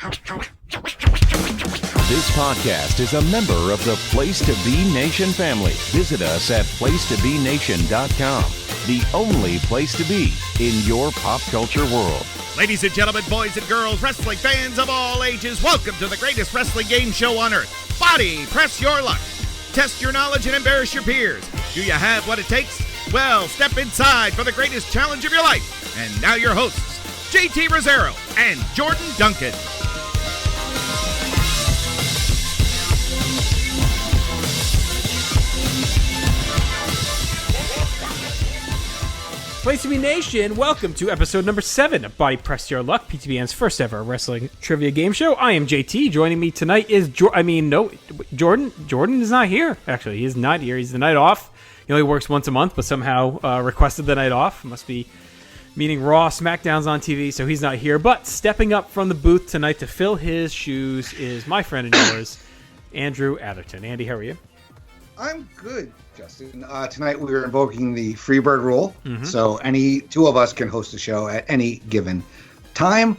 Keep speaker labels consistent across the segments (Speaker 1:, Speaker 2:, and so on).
Speaker 1: This podcast is a member of the Place to Be Nation family. Visit us at placetobenation.com, the only place to be in your pop culture world.
Speaker 2: Ladies and gentlemen, boys and girls, wrestling fans of all ages, welcome to the greatest wrestling game show on earth. Body, press your luck. Test your knowledge and embarrass your peers. Do you have what it takes? Well, step inside for the greatest challenge of your life. And now your hosts, JT Rosero and Jordan Duncan.
Speaker 3: Place to Be Nation, welcome to episode number 7 of Body Press Your Luck, PTBN's first ever wrestling trivia game show. I am JT. Joining me tonight is Jordan. Jordan is not here. Actually, he is not here. He's the night off. He only works once a month, but somehow requested the night off. Must be meaning Raw, SmackDown's on TV, so he's not here. But stepping up from the booth tonight to fill his shoes is my friend and yours, Andrew Atherton. Andy, how are you?
Speaker 4: I'm good, Justin. Tonight we are invoking the Freebird rule, so any two of us can host a show at any given time.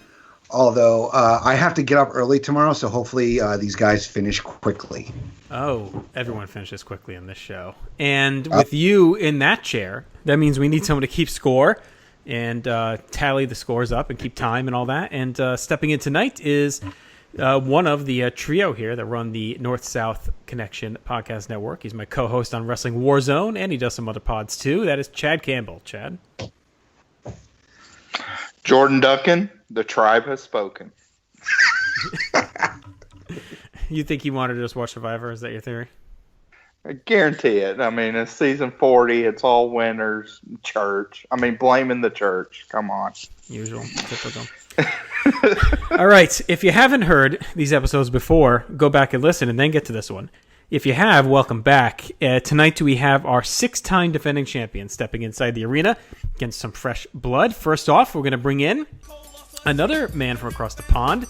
Speaker 4: Although I have to get up early tomorrow, so hopefully these guys finish quickly.
Speaker 3: Oh, everyone finishes quickly in this show. And with you in that chair, that means we need someone to keep score and tally the scores up and keep time and all that. And stepping in tonight is one of the trio here that run the North-South Connection podcast network. He's my co-host on Wrestling Warzone, and he does some other pods too. That is Chad Campbell. Chad?
Speaker 5: Jordan Duncan, the tribe has spoken.
Speaker 3: You think he wanted to just watch Survivor? Is that your theory?
Speaker 5: I guarantee it. I mean, it's season 40. It's all winners. Church. I mean, blaming the church. Come on.
Speaker 3: Usual. Typical. All right. If you haven't heard these episodes before, go back and listen and then get to this one. If you have, welcome back. Tonight we have our 6-time defending champion stepping inside the arena against some fresh blood. First off, we're going to bring in another man from across the pond.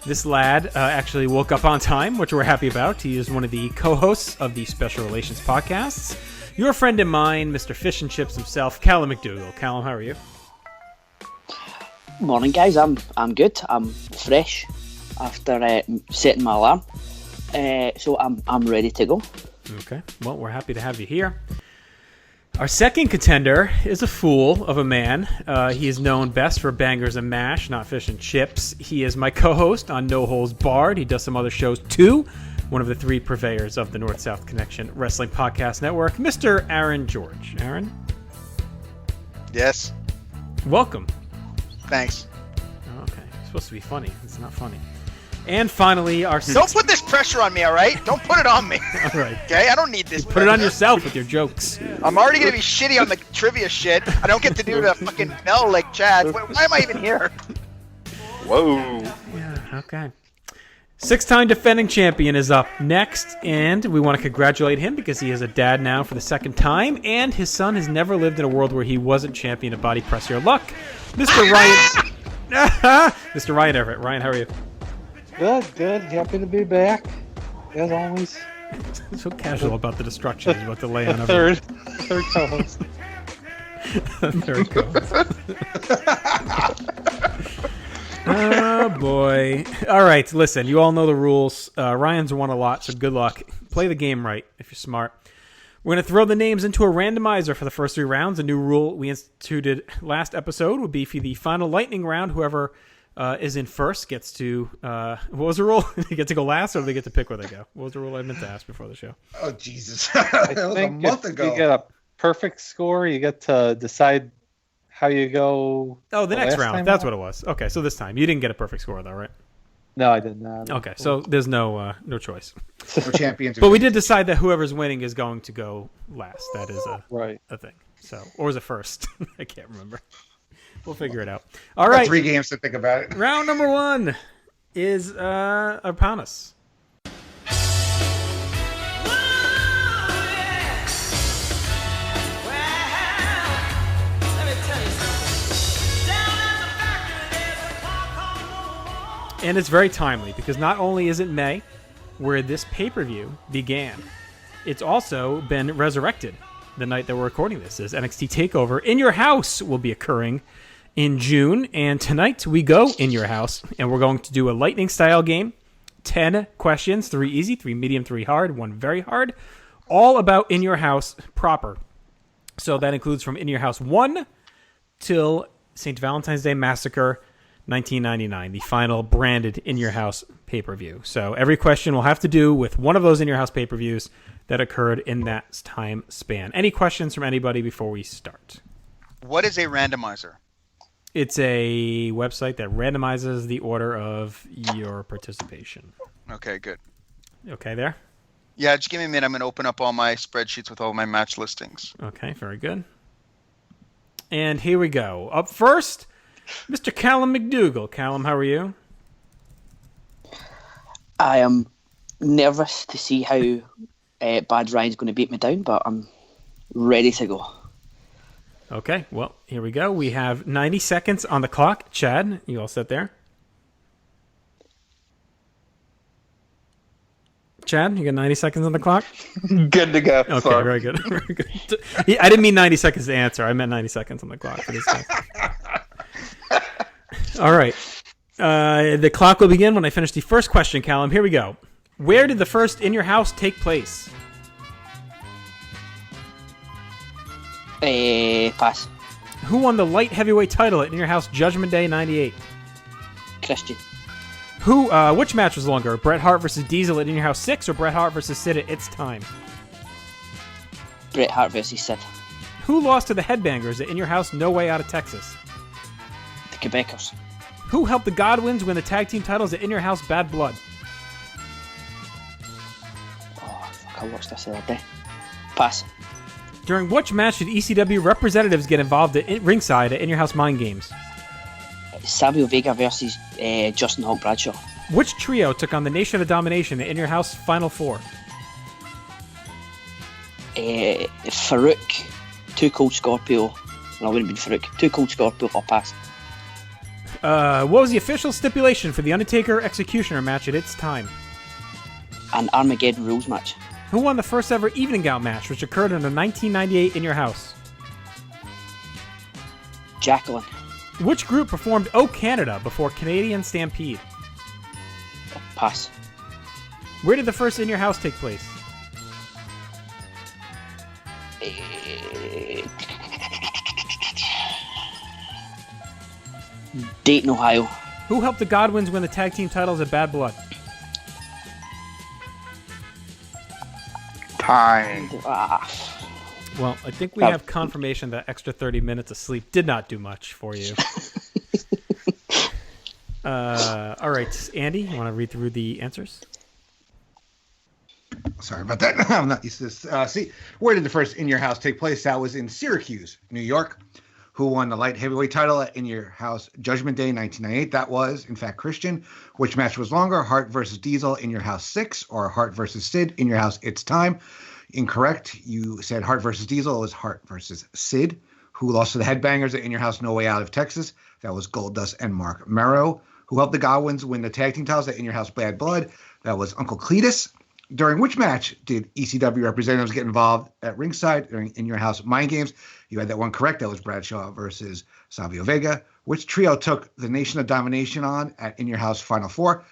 Speaker 3: This lad actually woke up on time, which we're happy about. He is one of the co-hosts of the Special Relations podcasts. Your friend and mine, Mr. Fish and Chips himself, Calum McDougall. Calum, how are you?
Speaker 6: Morning, guys. I'm good. I'm fresh after setting my alarm, so I'm ready to go.
Speaker 3: Okay. Well, we're happy to have you here. Our second contender is a fool of a man. He is known best for Bangers and Mash, not Fish and Chips. He is my co-host on No Holds Barred. He does some other shows too. One of the 3 purveyors of the North-South Connection Wrestling Podcast Network, Mr. Aaron George. Aaron?
Speaker 7: Yes.
Speaker 3: Welcome.
Speaker 7: Thanks.
Speaker 3: Okay. It's supposed to be funny. It's not funny. And finally, our...
Speaker 7: Don't put this pressure on me, all right? Don't put it on me.
Speaker 3: All right.
Speaker 7: Okay? I don't need this.
Speaker 3: Put it on yourself with your jokes.
Speaker 7: I'm already going to be shitty on the trivia shit. I don't get to do the fucking bell like Chad. Why am I even here?
Speaker 5: Whoa.
Speaker 3: Yeah, okay. 6-time defending champion is up next, and we want to congratulate him because he is a dad now for the 2nd time, and his son has never lived in a world where he wasn't champion of Body Press Your Luck, Mr. Ryan... Mr. Ryan Everett. Ryan, how are you?
Speaker 8: Good. Happy to be back, as always.
Speaker 3: So casual about the destruction he's about to lay on everyone.
Speaker 8: Third co-host.
Speaker 3: Third co-host. Oh, boy. All right, listen, you all know the rules. Ryan's won a lot, so good luck. Play the game right if you're smart. We're going to throw the names into a randomizer for the first 3 rounds. A new rule we instituted last episode would be for the final lightning round, whoever is in first gets to... what was the rule? They get to go last, or do they get to pick where they go? What was the rule I meant to ask before the show?
Speaker 4: Oh, Jesus. That was a month ago.
Speaker 8: You get a perfect score, you get to decide how you go...
Speaker 3: Oh, the next round. That's what it was. Okay, so this time. You didn't get a perfect score, though, right?
Speaker 8: No, I did not.
Speaker 3: Okay, so there's no choice.
Speaker 4: No champions.
Speaker 3: But we did decide that whoever's winning is going to go last. That is a thing. So, or is it first? I can't remember. We'll figure it out. All right.
Speaker 4: 3 games to think about it.
Speaker 3: Round number 1 is upon us. And it's very timely because not only is it May, where this pay-per-view began, it's also been resurrected the night that we're recording this. As NXT TakeOver in your house will be occurring in June, and tonight we go in your house, and we're going to do a lightning-style game. 10 questions, 3 easy, 3 medium, 3 hard, 1 very hard, all about In Your House proper. So that includes from In Your House 1 till St. Valentine's Day Massacre 1999, the final branded In Your House pay-per-view. So every question will have to do with one of those In Your House pay-per-views that occurred in that time span. Any questions from anybody before we start?
Speaker 7: What is a randomizer?
Speaker 3: It's a website that randomizes the order of your participation.
Speaker 7: Okay, good.
Speaker 3: Okay there?
Speaker 7: Yeah, just give me a minute. I'm going to open up all my spreadsheets with all my match listings.
Speaker 3: Okay, very good. And here we go. Up first, Mr. Calum McDougall. Calum, how are you?
Speaker 6: I am nervous to see how bad Ryan's going to beat me down, but I'm ready to go.
Speaker 3: Okay, well, here we go. We have 90 seconds on the clock. Chad, you all set there? Chad, you got 90 seconds on the clock?
Speaker 5: Good to go.
Speaker 3: Okay,
Speaker 5: Sorry.
Speaker 3: very good. Very good. Yeah, I didn't mean 90 seconds to answer. I meant 90 seconds on the clock for this time. All right. The clock will begin when I finish the first question, Callum. Here we go. Where did the first In Your House take place?
Speaker 6: Pass.
Speaker 3: Who won the light heavyweight title at In Your House Judgment Day 98?
Speaker 6: Christian.
Speaker 3: Which match was longer? Bret Hart versus Diesel at In Your House 6 or Bret Hart versus Sid at It's Time?
Speaker 6: Bret Hart versus Sid.
Speaker 3: Who lost to the Headbangers at In Your House No Way Out of Texas?
Speaker 6: The Quebecers.
Speaker 3: Who helped the Godwins win the tag team titles at In Your House Bad Blood?
Speaker 6: Oh, fuck, I watched this the other day. Pass.
Speaker 3: During which match did ECW representatives get involved at ringside at In Your House Mind Games?
Speaker 6: Savio Vega versus Justin Hawk Bradshaw.
Speaker 3: Which trio took on the Nation of Domination at In Your House Final Four?
Speaker 6: Farouk, Too Cold Scorpio. No, it wouldn't have been Farouk. Too Cold Scorpio. I'll pass.
Speaker 3: What was the official stipulation for the Undertaker Executioner match at Its Time?
Speaker 6: An Armageddon Rules match.
Speaker 3: Who won the first ever evening gown match, which occurred in the 1998 In Your House?
Speaker 6: Jacqueline.
Speaker 3: Which group performed Oh Canada before Canadian Stampede?
Speaker 6: Pass.
Speaker 3: Where did the first In Your House take place?
Speaker 6: Dayton, Ohio.
Speaker 3: Who helped the Godwins win the tag team titles at Bad Blood?
Speaker 5: Time.
Speaker 3: Well, I think we have confirmation that extra 30 minutes of sleep did not do much for you. All right, Andy, you want to read through the answers?
Speaker 4: Sorry about that. I'm not used to this. See, where did the first In Your House take place? That was in Syracuse, New York. Who won the light heavyweight title at In Your House Judgment Day 1998? That was, in fact, Christian. Which match was longer? Hart versus Diesel In Your House 6 or Hart versus Sid In Your House It's Time? Incorrect. You said Hart versus Diesel. It was Hart versus Sid. Who lost to the Headbangers at In Your House No Way Out of Texas? That was Goldust and Mark Merrow. Who helped the Godwins win the tag team titles at In Your House Bad Blood? That was Uncle Cletus. During which match did ECW representatives get involved at ringside during In Your House Mind Games? You had that one correct. That was Bradshaw versus Savio Vega. Which trio took the Nation of Domination on at In Your House Final Four?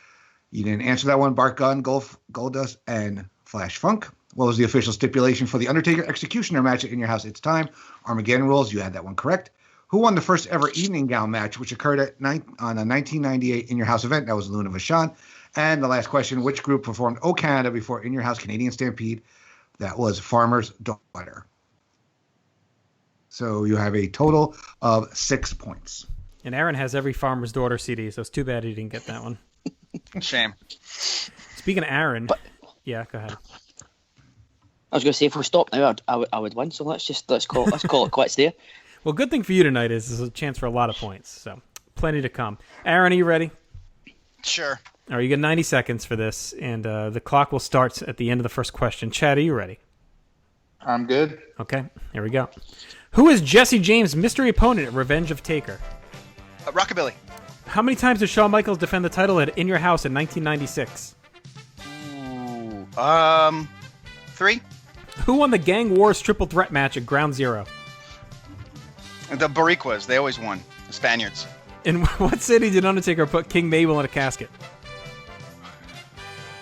Speaker 4: You didn't answer that one. Bart Gunn, Goldust, and Flash Funk. What was the official stipulation for the Undertaker Executioner match at In Your House It's Time? Armageddon Rules. You had that one correct. Who won the first ever evening gown match, which occurred on a 1998 In Your House event? That was Luna Vachon. And the last question, which group performed Oh Canada before In Your House Canadian Stampede? That was Farmer's Daughter. So you have a total of 6 points.
Speaker 3: And Aaron has every Farmer's Daughter CD, so it's too bad he didn't get that one.
Speaker 7: Shame.
Speaker 3: Speaking of Aaron, yeah, go ahead.
Speaker 6: I was going to say, if we stop now, I would win. So let's call it quits there.
Speaker 3: Well, good thing for you tonight is there's a chance for a lot of points, so plenty to come. Aaron, are you ready?
Speaker 7: Sure.
Speaker 3: All right, you get 90 seconds for this, and the clock will start at the end of the first question. Chad, are you ready?
Speaker 5: I'm good.
Speaker 3: Okay, here we go. Who is Jesse James' mystery opponent at Revenge of Taker?
Speaker 7: Rockabilly.
Speaker 3: How many times did Shawn Michaels defend the title at In Your House in 1996?
Speaker 7: 3.
Speaker 3: Who won the Gang Wars triple threat match at Ground Zero?
Speaker 7: The Boricuas. They always won. Spaniards.
Speaker 3: In what city did Undertaker put King Mabel in a casket?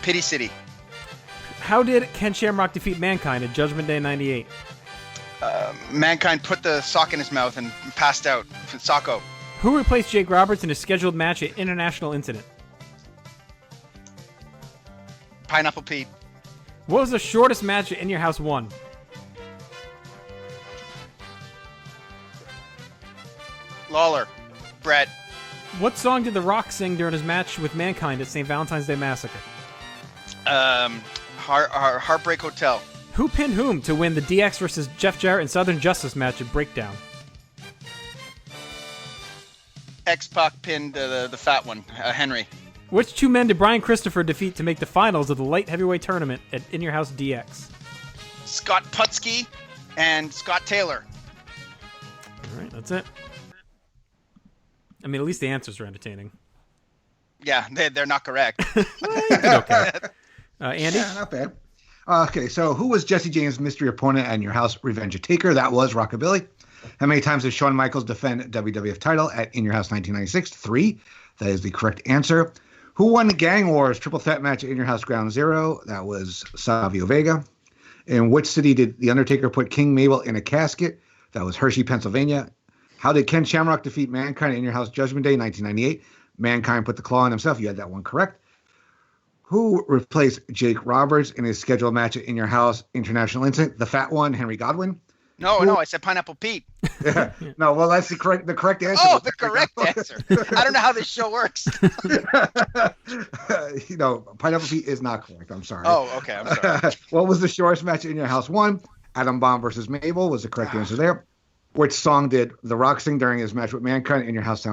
Speaker 7: Pity City.
Speaker 3: How did Ken Shamrock defeat Mankind at Judgment Day 98?
Speaker 7: Mankind put the sock in his mouth and passed out. Socko.
Speaker 3: Who replaced Jake Roberts in a scheduled match at International Incident?
Speaker 7: Pineapple Pete.
Speaker 3: What was the shortest match at In Your House 1?
Speaker 7: Lawler. Brett.
Speaker 3: What song did The Rock sing during his match with Mankind at St. Valentine's Day Massacre?
Speaker 7: Heartbreak Hotel.
Speaker 3: Who pinned whom to win the DX versus Jeff Jarrett and Southern Justice match at Breakdown?
Speaker 7: X-Pac pinned the fat one, Henry.
Speaker 3: Which two men did Brian Christopher defeat to make the finals of the light heavyweight tournament at In Your House DX?
Speaker 7: Scott Putski and Scott Taylor.
Speaker 3: All right, that's it. I mean, at least the answers are entertaining.
Speaker 7: Yeah, they're not correct.
Speaker 3: Okay. Andy?
Speaker 4: Yeah, not bad. Okay, so who was Jesse James' mystery opponent at In Your House Revenge of Taker? That was Rockabilly. How many times did Shawn Michaels defend WWF title at In Your House 1996? 3. That is the correct answer. Who won the Gang Wars triple threat match at In Your House Ground Zero? That was Savio Vega. In which city did The Undertaker put King Mabel in a casket? That was Hershey, Pennsylvania. How did Ken Shamrock defeat Mankind at In Your House Judgment Day 1998? Mankind put the claw on himself. You had that one correct. Who replaced Jake Roberts in his scheduled match at In Your House International Incident? The fat one, Henry Godwinn.
Speaker 7: No, I said Pineapple Pete.
Speaker 4: Yeah. No, well, that's the correct answer.
Speaker 7: Oh, the correct answer. I don't know how this show works.
Speaker 4: Pineapple Pete is not correct. I'm sorry.
Speaker 7: Oh, okay. I'm sorry.
Speaker 4: What was the shortest match at In Your House 1? Adam Bomb versus Mabel was the correct answer there. Which song did The Rock sing during his match with Mankind in Your House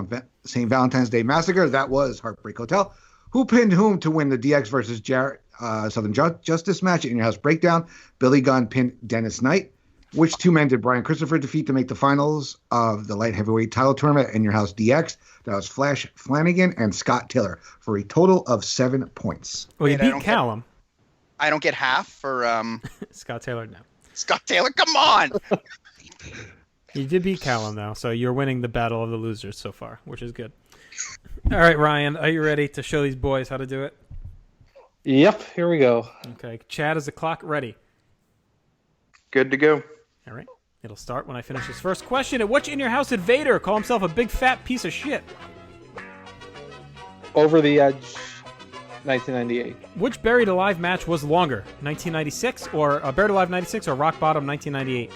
Speaker 4: St. Valentine's Day Massacre? That was Heartbreak Hotel. Who pinned whom to win the DX versus Jarrett Southern Justice match in Your House Breakdown? Billy Gunn pinned Dennis Knight. Which two men did Brian Christopher defeat to make the finals of the light heavyweight title tournament in Your House DX? That was Flash Flanagan and Scott Taylor for a total of 7 points.
Speaker 3: Well, you beat Calum.
Speaker 7: I don't get half for
Speaker 3: Scott Taylor, no.
Speaker 7: Scott Taylor, come on!
Speaker 3: You did beat Calum, though, so you're winning the battle of the losers so far, which is good. All right, Ryan, are you ready to show these boys how to do it?
Speaker 8: Yep, here we go.
Speaker 3: Okay, Chad, is the clock ready?
Speaker 5: Good to go.
Speaker 3: All right. It'll start when I finish this first question. At which In Your House did Vader call himself a big fat piece of shit?
Speaker 8: Over the Edge, 1998.
Speaker 3: Which Buried Alive match was longer? 1996 or Buried Alive 96 or Rock Bottom 1998?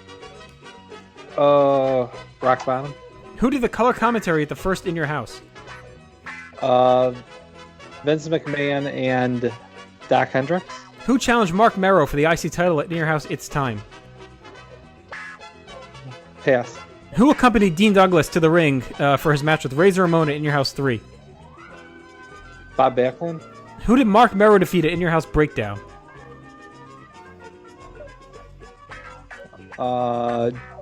Speaker 8: Rock Bottom.
Speaker 3: Who did the color commentary at the first In Your House?
Speaker 8: Vince McMahon and Doc Hendricks.
Speaker 3: Who challenged Mark Merrow for the IC title at In Your House It's Time?
Speaker 8: Pass.
Speaker 3: Who accompanied Dean Douglas to the ring for his match with Razor Ramon at In Your House 3?
Speaker 8: Bob Backlund.
Speaker 3: Who did Mark Merrow defeat at In Your House Breakdown?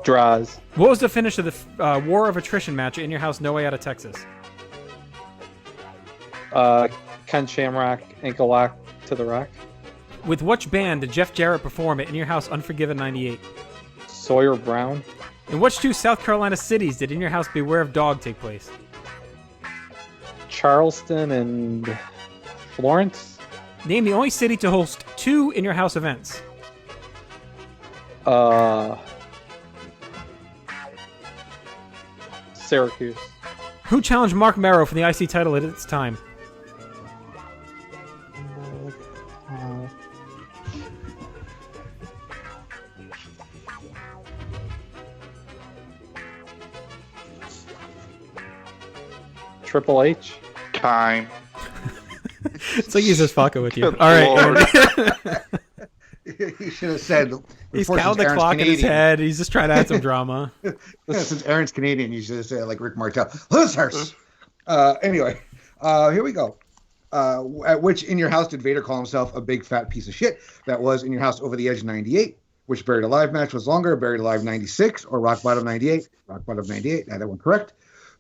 Speaker 8: Draws.
Speaker 3: What was the finish of the War of Attrition match at In Your House No Way Out of Texas?
Speaker 8: Ken Shamrock, ankle lock to the Rock.
Speaker 3: With which band did Jeff Jarrett perform at In Your House Unforgiven 98?
Speaker 8: Sawyer Brown.
Speaker 3: In which two South Carolina cities did In Your House Beware of Dog take place?
Speaker 8: Charleston and Florence.
Speaker 3: Name the only city to host 2 In Your House events.
Speaker 8: Syracuse.
Speaker 3: Who challenged Mark Merrow for the IC title at its time?
Speaker 8: Triple H.
Speaker 5: Time.
Speaker 3: It's like he's just fucking with you. All right.
Speaker 4: He should have said.
Speaker 3: He's counting the clock in his head. He's just trying to add some drama.
Speaker 4: Since Aaron's Canadian, you should have said like Rick Martel. Losers! Anyway, here we go. At which In Your House did Vader call himself a big fat piece of shit? That was In Your House Over the Edge 98. Which Buried Alive match was longer? Buried Alive 96 or Rock Bottom 98? Rock Bottom 98. That one correct.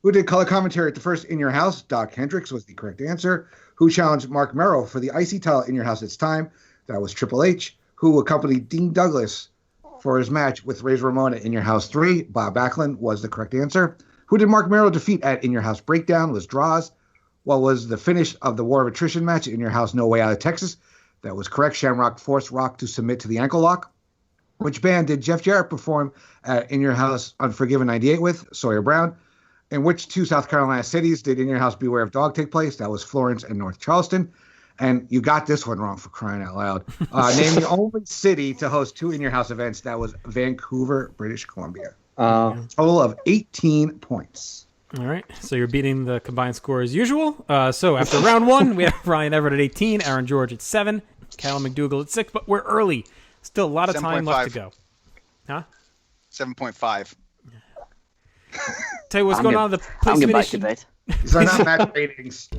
Speaker 4: Who did color commentary at the first In Your House? Doc Hendricks was the correct answer. Who challenged Mark Merrow for the IC title In Your House It's Time? That was Triple H. Who accompanied Dean Douglas for his match with Razor Ramon at In Your House 3? Bob Backlund was the correct answer. Who did Mark Merrill defeat at In Your House Breakdown? Was Draws. What was the finish of the War of Attrition match at In Your House No Way Out of Texas? That was correct. Shamrock forced Rock to submit to the ankle lock. Which band did Jeff Jarrett perform at In Your House Unforgiven 98 with? Sawyer Brown. In which two South Carolina cities did In Your House Beware of Dog take place? That was Florence and North Charleston. And you got this one wrong, for crying out loud. Name the only city to host two In Your House events. That was Vancouver, British Columbia. Total of 18 points.
Speaker 3: All right, so you're beating the combined score as usual. So after round one, we have Ryan Everett at 18, Aaron George at 7, Calum McDougall at 6, but we're early. Still a lot of time left to go. Huh?
Speaker 7: 7.5.
Speaker 3: Tell you what's going on in the PlayStation.
Speaker 4: These are not match ratings.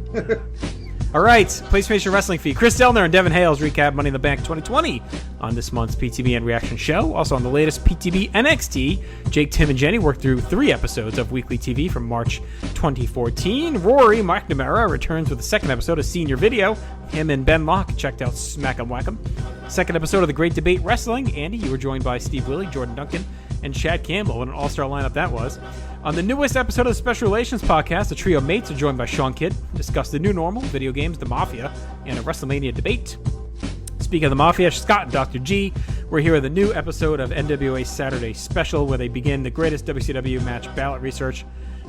Speaker 3: All right, PlayStation Wrestling Feed. Chris Delner and Devin Hales recap Money in the Bank 2020 on this month's PTBN Reaction Show. Also on the latest PTB NXT, Jake, Tim, and Jenny worked through 3 episodes of weekly TV from March 2014. Rory McNamara returns with the second episode of Senior Video. Him and Ben Locke checked out Smack 'em Whack 'em. Second episode of The Great Debate Wrestling. Andy, you were joined by Steve Willie, Jordan Duncan, and Chad Campbell. What an all-star lineup that was. On the newest episode of the Special Relations podcast, the trio mates are joined by Sean Kidd, discuss the new normal, video games, the Mafia, and a WrestleMania debate. Speaking of the Mafia, Scott and Dr. G were here with a new episode of NWA Saturday Special, where they begin the greatest WCW match ballot research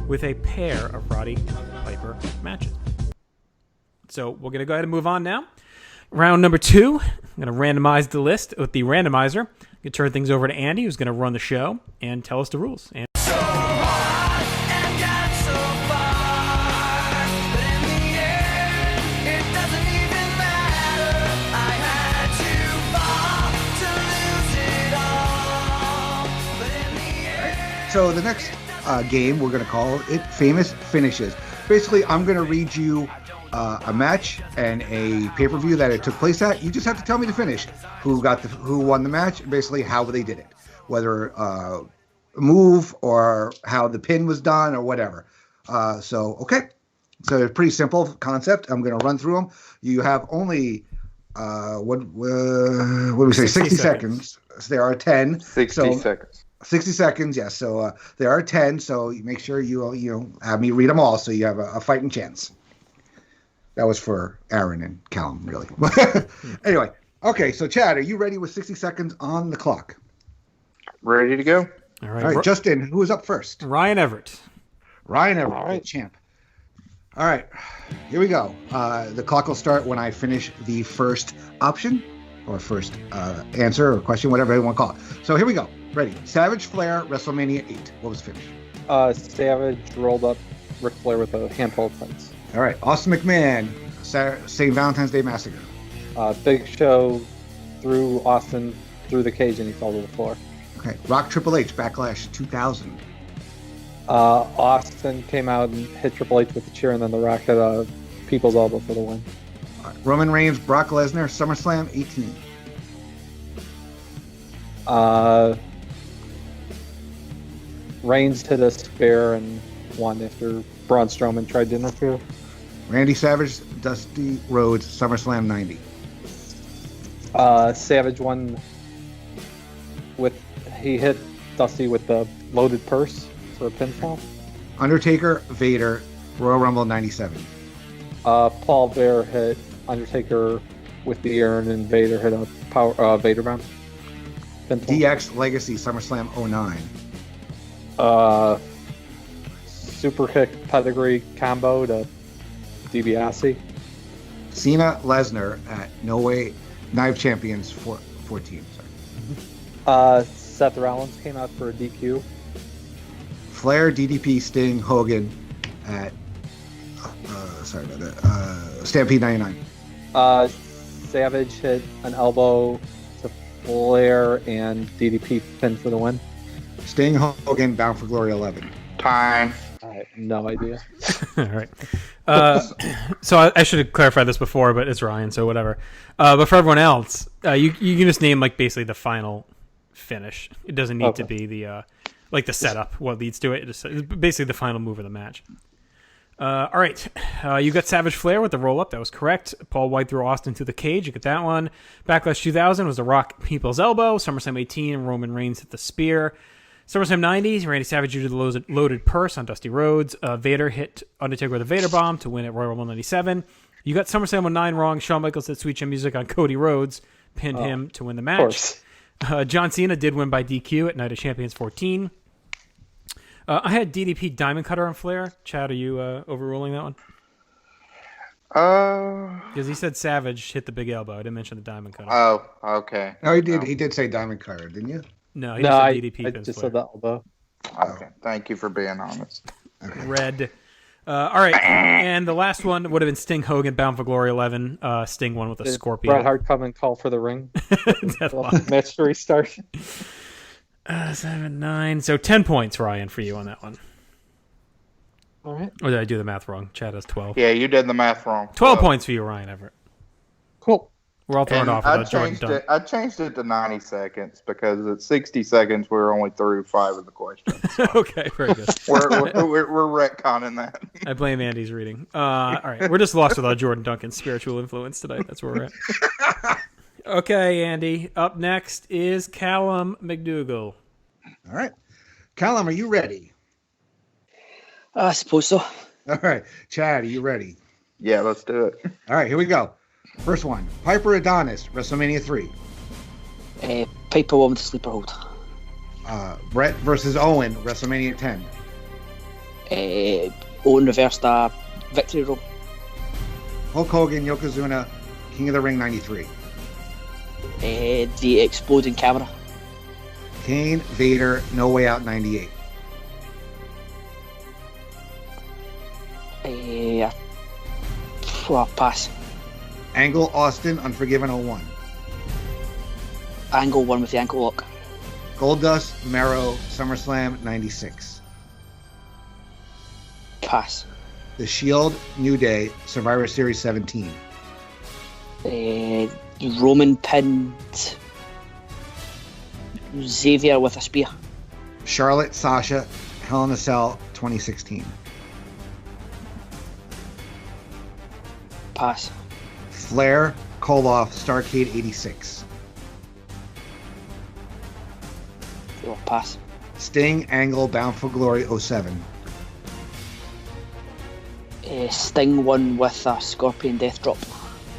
Speaker 3: with a pair of Roddy Piper matches. So we're going to go ahead and move on now. Round number 2, I'm going to randomize the list with the randomizer. I'm going to turn things over to Andy, who's going to run the show and tell us the rules. And
Speaker 4: So the next game, we're going to call it Famous Finishes. Basically, I'm going to read you a match and a pay-per-view that it took place at. You just have to tell me the finish. Who won the match, and basically how they did it. Whether a move or how the pin was done or whatever. Okay. So it's a pretty simple concept. I'm going to run through them. You have only, what do we say, 60 seconds. So there are 10.
Speaker 5: 60 seconds.
Speaker 4: 60 seconds, yes. So there are 10, so you make sure you have me read them all so you have a fighting chance. That was for Aaron and Calum, really. Anyway, okay, so Chad, are you ready with 60 seconds on the clock?
Speaker 5: Ready to go.
Speaker 3: All right,
Speaker 4: All right, Justin, who is up first?
Speaker 3: Ryan Everett.
Speaker 4: Ryan Everett,
Speaker 8: All right.
Speaker 4: champ. All right, here we go. The clock will start when I finish the first option or first answer or question, whatever you want to call it. So here we go. Ready. Savage Flair, WrestleMania 8. What was the finish?
Speaker 8: Savage rolled up Ric Flair with a handful of points.
Speaker 4: All right. Austin McMahon, St. Valentine's Day Massacre.
Speaker 8: Big Show threw Austin through the cage and he fell to the floor.
Speaker 4: Okay. Rock Triple H, Backlash 2000.
Speaker 8: Austin came out and hit Triple H with a chair, and then The Rock hit a people's elbow for the win.
Speaker 4: All right. Roman Reigns, Brock Lesnar, SummerSlam 18.
Speaker 8: Reigns hit a spear and won after Braun Strowman tried to interfere.
Speaker 4: Randy Savage, Dusty Rhodes, SummerSlam 90.
Speaker 8: Savage won he hit Dusty with the loaded purse for a pinfall.
Speaker 4: Undertaker, Vader, Royal Rumble 97.
Speaker 8: Paul Bear hit Undertaker with the urn, and Vader hit a Vader bomb. Pinfall.
Speaker 4: DX Legacy, SummerSlam 09.
Speaker 8: Super kick pedigree combo to DiBiase.
Speaker 4: Cena, Lesnar at No Way Knife Champions 14.
Speaker 8: Seth Rollins came out for a DQ.
Speaker 4: Flair, DDP, Sting, Hogan at Stampede 99.
Speaker 8: Savage hit an elbow to Flair and DDP pinned for the win.
Speaker 4: Sting, Hogan, Bound for Glory 11.
Speaker 5: Time.
Speaker 8: I have no idea.
Speaker 3: All right. So I should have clarified this before, but it's Ryan, so whatever. But for everyone else, you can just name basically the final finish. It doesn't need to be the the setup, what leads to it. It's basically the final move of the match. All right. You got Savage Flair with the roll-up. That was correct. Paul White threw Austin to the cage. You get that one. Backlash 2000 was the Rock People's Elbow. SummerSlam 18, Roman Reigns hit the spear. SummerSlam 90s, Randy Savage used the loaded purse on Dusty Rhodes. Vader hit Undertaker with a Vader bomb to win at Royal Rumble 97. You got SummerSlam 19 wrong. Shawn Michaels did Sweet Chin Music on Cody Rhodes, pinned him to win the match. John Cena did win by DQ at Night of Champions 14. I had DDP Diamond Cutter on Flair. Chad, are you overruling that one? Because he said Savage hit the big elbow. I didn't mention the Diamond Cutter.
Speaker 5: Oh, okay.
Speaker 4: No, he did. He did say Diamond Cutter, didn't you?
Speaker 3: No, he just said DDP.
Speaker 8: I just said the elbow.
Speaker 5: Okay, thank you for being honest.
Speaker 4: Okay.
Speaker 3: Red. All right, and the last one would have been Sting Hogan, Bound for Glory 11. Sting won with a Scorpion.
Speaker 8: Bret Hart come and call for the ring.
Speaker 3: Deathlock.
Speaker 8: Match to restart.
Speaker 3: 7, 9. So 10 points, Ryan, for you on that one.
Speaker 8: All right.
Speaker 3: Or did I do the math wrong? Chad has 12.
Speaker 5: Yeah, you did the math wrong.
Speaker 3: 12 points for you, Ryan Everett.
Speaker 8: Cool.
Speaker 3: We're all thrown
Speaker 5: And
Speaker 3: off
Speaker 5: I
Speaker 3: about Jordan
Speaker 5: changed
Speaker 3: Dunn.
Speaker 5: it. I changed it to 90 seconds because at 60 seconds we were only through 5 of the questions. So
Speaker 3: Okay, very good.
Speaker 5: we're retconning that.
Speaker 3: I blame Andy's reading. All right, we're just lost without Jordan Duncan's spiritual influence tonight. That's where we're at. Okay, Andy. Up next is Calum McDougall.
Speaker 4: All right. Calum, are you ready?
Speaker 6: I suppose so.
Speaker 4: All right. Chad, are you ready?
Speaker 5: Yeah, let's do it.
Speaker 4: All right, here we go. First one. Piper Adonis, WrestleMania 3.
Speaker 6: Piper won with the sleeper hold.
Speaker 4: Brett versus Owen, WrestleMania 10.
Speaker 6: Owen reversed a victory roll.
Speaker 4: Hulk Hogan, Yokozuna, King of the Ring 93.
Speaker 6: The exploding camera.
Speaker 4: Kane, Vader, No Way Out 98.
Speaker 6: Pass.
Speaker 4: Angle, Austin, Unforgiven 01.
Speaker 6: Angle won with the ankle lock.
Speaker 4: Goldust, Mero, SummerSlam 96.
Speaker 6: Pass.
Speaker 4: The Shield, New Day, Survivor Series 17.
Speaker 6: Roman pinned Xavier with a spear.
Speaker 4: Charlotte, Sasha, Hell in a Cell 2016.
Speaker 6: Pass.
Speaker 4: Flair, Koloff, Starrcade 86.
Speaker 6: Pass.
Speaker 4: Sting, Angle, Bound for Glory 07.
Speaker 6: Sting won with a Scorpion Death Drop.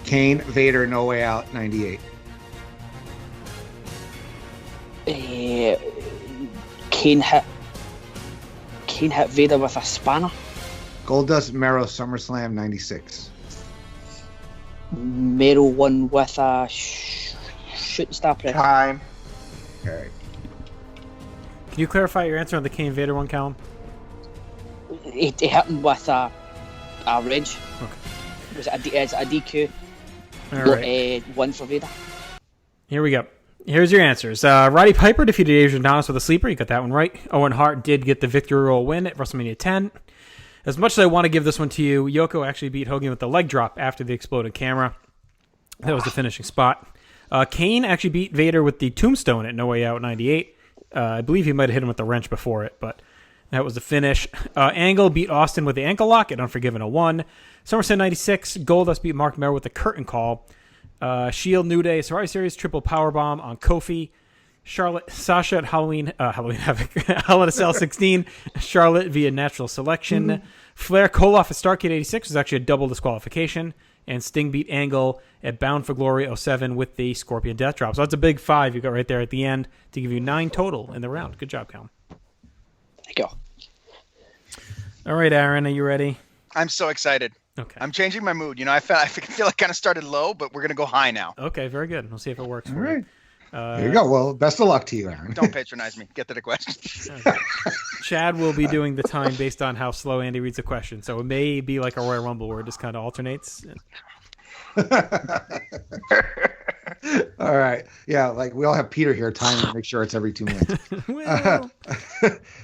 Speaker 4: Kane, Vader, No Way Out 98.
Speaker 6: Kane hit Vader with a spanner.
Speaker 4: Goldust, Mero, SummerSlam 96.
Speaker 6: Mero won with a shooting star press.
Speaker 5: Time.
Speaker 4: Okay.
Speaker 3: Can you clarify your answer on the Kane Vader one, Calum?
Speaker 6: It happened with a wrench.
Speaker 3: Okay.
Speaker 6: Was it a DQ?
Speaker 3: All right.
Speaker 6: One for Vader.
Speaker 3: Here we go. Here's your answers. Roddy Piper defeated Adrian Adonis with a sleeper. You got that one right. Owen Hart did get the victory roll win at WrestleMania 10. As much as I want to give this one to you, Yoko actually beat Hogan with the leg drop after the exploded camera. That was the finishing spot. Kane actually beat Vader with the tombstone at No Way Out 98. I believe he might have hit him with the wrench before it, but that was the finish. Angle beat Austin with the ankle lock at Unforgiven 01. SummerSlam 96, Goldust beat Mark Merrill with the curtain call. Shield, New Day, Survivor Series, triple powerbomb on Kofi. Charlotte, Sasha at Halloween Havoc, Hell in a Cell 16. Charlotte via natural selection. Flair, Koloff at Starrcade 86 was actually a double disqualification. And Sting beat Angle at Bound for Glory 07 with the Scorpion Death Drop. So that's a big 5 you got right there at the end to give you 9 total in the round. Good job, Calum.
Speaker 6: Thank you.
Speaker 3: All right, Aaron, are you ready?
Speaker 7: I'm so excited.
Speaker 3: Okay.
Speaker 7: I'm changing my mood. You know, I feel like kind of started low, but we're gonna go high now.
Speaker 3: Okay, very good. We'll see if it works
Speaker 4: All
Speaker 3: for
Speaker 4: right.
Speaker 3: you.
Speaker 4: There you go. Well, best of luck to you, Aaron.
Speaker 7: Don't patronize me. Get to the question.
Speaker 3: Okay. Chad will be doing the time based on how slow Andy reads the question. So it may be like a Royal Rumble where it just kind of alternates.
Speaker 4: All right. Yeah, like we all have Peter here timing to make sure it's every 2 minutes.
Speaker 3: Well.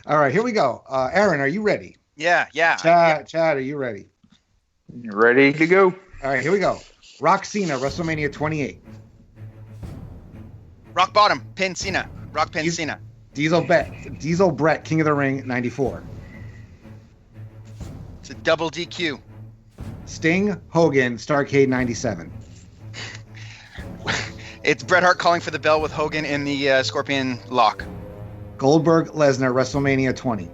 Speaker 4: All right, here we go. Aaron, are you ready?
Speaker 7: Yeah.
Speaker 4: Chad, are you ready?
Speaker 5: Ready to go.
Speaker 4: All right, here we go. Rock Cena, WrestleMania 28.
Speaker 7: Rock bottom, pin Cena. Rock pin Cena.
Speaker 4: Diesel Brett, King of the Ring, 94.
Speaker 7: It's a double DQ.
Speaker 4: Sting, Hogan, Starrcade, 97.
Speaker 7: It's Bret Hart calling for the bell with Hogan in the Scorpion lock.
Speaker 4: Goldberg, Lesnar, WrestleMania 20.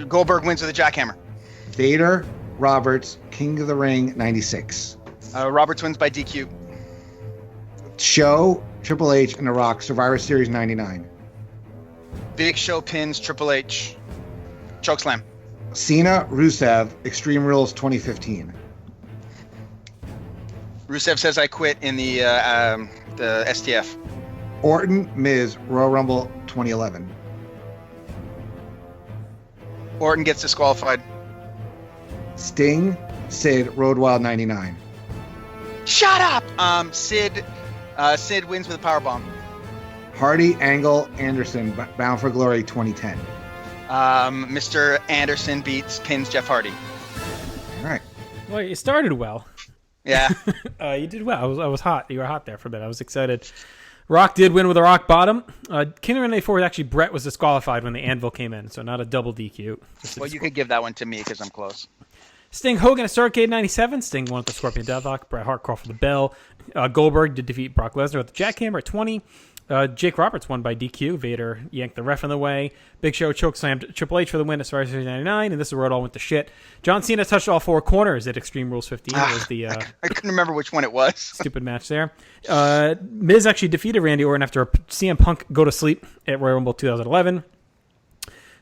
Speaker 7: Goldberg wins with a jackhammer.
Speaker 4: Vader, Roberts, King of the Ring, 96.
Speaker 7: Roberts wins by DQ.
Speaker 4: Show, Triple H, and The Rock, Survivor Series, 99.
Speaker 7: Big Show pins Triple H. Chokeslam.
Speaker 4: Cena, Rusev, Extreme Rules, 2015.
Speaker 7: Rusev says I quit in the STF.
Speaker 4: Orton, Miz, Royal Rumble, 2011.
Speaker 7: Orton gets disqualified.
Speaker 4: Sting, Sid, Road Wild, 99.
Speaker 7: Shut up! Sid wins with a powerbomb.
Speaker 4: Hardy, Angle, Anderson, Bound for Glory, 2010.
Speaker 7: Mr. Anderson pins Jeff Hardy.
Speaker 4: All right.
Speaker 3: Well, you started well.
Speaker 7: Yeah.
Speaker 3: You did well. I was hot. You were hot there for a bit. I was excited. Rock did win with a rock bottom. King of the Ring 4, actually, Brett was disqualified when the anvil came in, so not a double DQ.
Speaker 7: Well, you could give that one to me because I'm close.
Speaker 3: Sting Hogan at Starrcade 97. Sting won with the Scorpion Deathlock. Bret Hart called for the bell. Goldberg did defeat Brock Lesnar with the jackhammer at 20. Jake Roberts won by DQ. Vader yanked the ref in the way. Big Show chokeslammed Triple H for the win at Survivor Series 99, and this is where it all went to shit. John Cena touched all four corners at Extreme Rules 15. It was the
Speaker 7: I couldn't remember which one it was.
Speaker 3: stupid match there. Miz actually defeated Randy Orton after a CM Punk go to sleep at Royal Rumble 2011.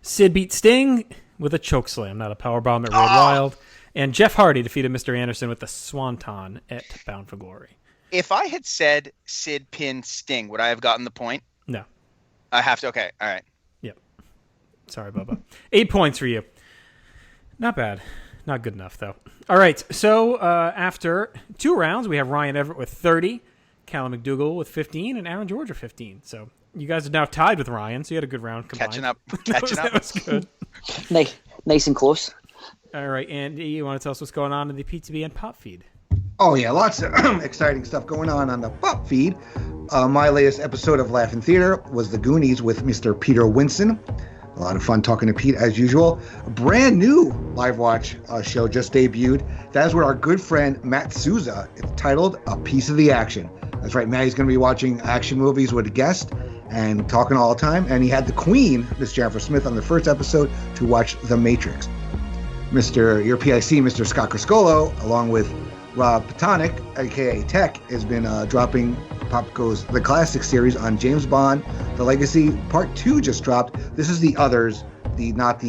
Speaker 3: Sid beat Sting with a chokeslam, not a powerbomb at Road Wild. And Jeff Hardy defeated Mr. Anderson with the Swanton at Bound for Glory.
Speaker 7: If I had said Sid pinned Sting, would I have gotten the point?
Speaker 3: No.
Speaker 7: I have to. Okay. All right.
Speaker 3: Yep. Sorry, Bubba. 8 points for you. Not bad. Not good enough, though. All right. So after 2 rounds, we have Ryan Everett with 30, Calum McDougall with 15, and Aaron George with 15. So you guys are now tied with Ryan, so you had a good round combined.
Speaker 7: Catching up.
Speaker 3: That was good.
Speaker 6: Nice and close.
Speaker 3: All right, Andy, you want to tell us what's going on in the PTBN pop feed?
Speaker 4: Oh, yeah, lots of exciting stuff going on the pop feed. My latest episode of Laugh in Theater was The Goonies with Mr. Peter Winson. A lot of fun talking to Pete, as usual. A brand new live watch show just debuted. That is with our good friend Matt Souza. It's titled A Piece of the Action. That's right, Matt is going to be watching action movies with a guest and talking all the time. And he had the Queen, Miss Jennifer Smith, on the first episode to watch The Matrix. Your PIC, Mr. Scott Criscolo, along with Rob Patonic, a.k.a. Tech, has been dropping Pop Goes the Classic series on James Bond. The Legacy Part 2 just dropped. This is the others, not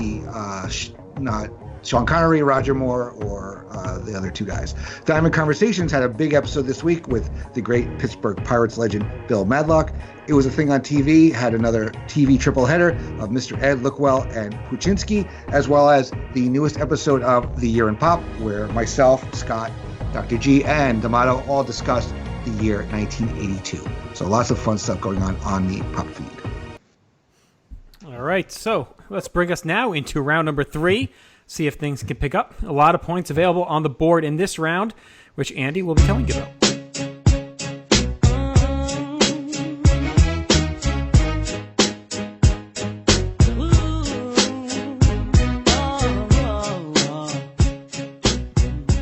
Speaker 4: Sean Connery, Roger Moore, or the other 2 guys. Diamond Conversations had a big episode this week with the great Pittsburgh Pirates legend Bill Madlock. It Was a Thing on TV had another TV triple header of Mr. Ed Lookwell and Puczynski, as well as the newest episode of The Year in Pop, where myself, Scott, Dr. G, and D'Amato all discussed the year 1982. So lots of fun stuff going on the pop feed.
Speaker 3: All right, so let's bring us now into round number 3. See if things can pick up. A lot of points available on the board in this round, which Andy will be telling you about.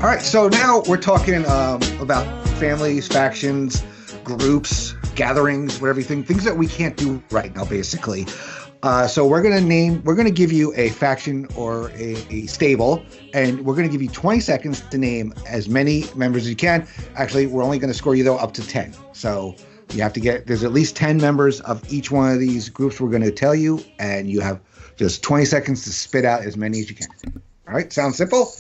Speaker 4: All right, so now we're talking about families, factions, groups, gatherings, whatever things that we can't do right now, basically. So we're gonna give you a faction or a stable, and we're gonna give you 20 seconds to name as many members as you can. Actually, we're only gonna score you though up to 10. So you have to there's at least 10 members of each one of these groups we're gonna tell you, and you have just 20 seconds to spit out as many as you can. All right, sounds simple?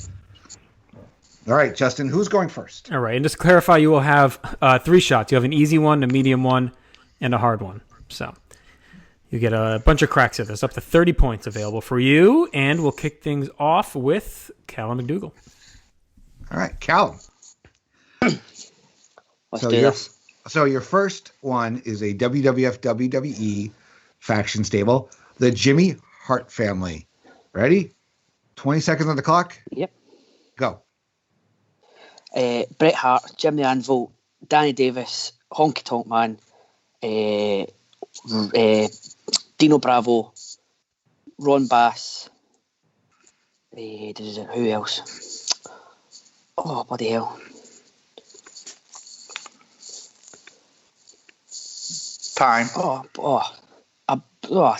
Speaker 4: All right, Justin, who's going first?
Speaker 3: All right, and just to clarify, you will have 3 shots. You have an easy one, a medium one, and a hard one. So you get a bunch of cracks at this, up to 30 points available for you, and we'll kick things off with Calum McDougall.
Speaker 4: All right, Calum. So your first one is a WWF WWE faction stable, the Jimmy Hart family. Ready? 20 seconds on the clock?
Speaker 6: Yep.
Speaker 4: Go.
Speaker 6: Bret Hart, Jim the Anvil, Danny Davis, Honky Tonk Man, Dino Bravo, Ron Bass, who else? Oh, bloody hell.
Speaker 5: Time.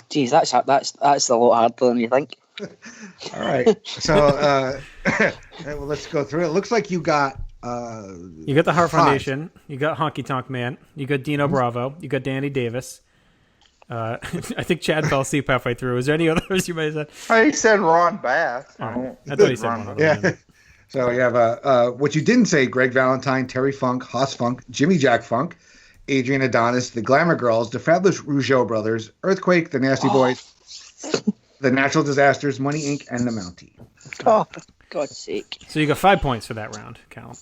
Speaker 6: Geez, that's a lot harder than you think.
Speaker 4: All right. So well, let's go through it. It looks like you got
Speaker 3: You got the Heart
Speaker 4: 5.
Speaker 3: Foundation. You got Honky Tonk Man. You got Dino Bravo. You got Danny Davis. I think Chad fell asleep halfway through. Is there any others you might have said?
Speaker 5: He said Ron Bass.
Speaker 3: I thought he said one other.
Speaker 4: Yeah. So you have what you didn't say: Greg Valentine, Terry Funk, Haas Funk, Jimmy Jack Funk, Adrian Adonis, the Glamour Girls, the Fabulous Rougeau Brothers, Earthquake, the Nasty Boys, the Natural Disasters, Money Inc., and the Mountie.
Speaker 6: Oh, for God's sake.
Speaker 3: So you got 5 points for that round, Calum.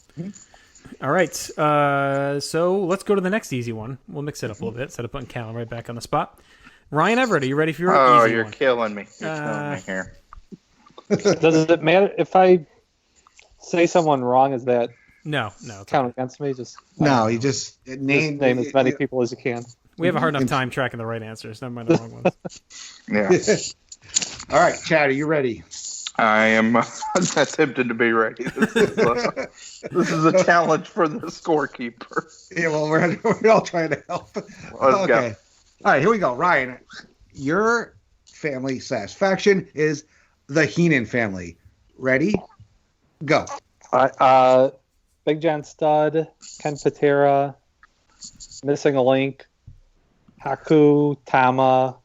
Speaker 3: All right. So let's go to the next easy one. We'll mix it up a little bit instead of putting Calum right back on the spot. Ryan Everett, are you ready for your easy one?
Speaker 5: You're killing me. You're killing me here.
Speaker 8: Does it matter if I say someone wrong? Is that
Speaker 3: No.
Speaker 8: count against me?
Speaker 4: No, you just name
Speaker 8: as many people as you can.
Speaker 3: We have a hard enough time tracking the right answers. Never mind the wrong ones.
Speaker 5: Yeah.
Speaker 4: All right, Chad, are you ready?
Speaker 5: I am attempted to be ready. This is a challenge for the scorekeeper.
Speaker 4: Yeah, well, we're all trying to help.
Speaker 5: Let's go.
Speaker 4: All right, here we go. Ryan, your family / faction is the Heenan family. Ready? Go.
Speaker 8: Big John Studd, Ken Patera, Missing a Link, Haku, Tama,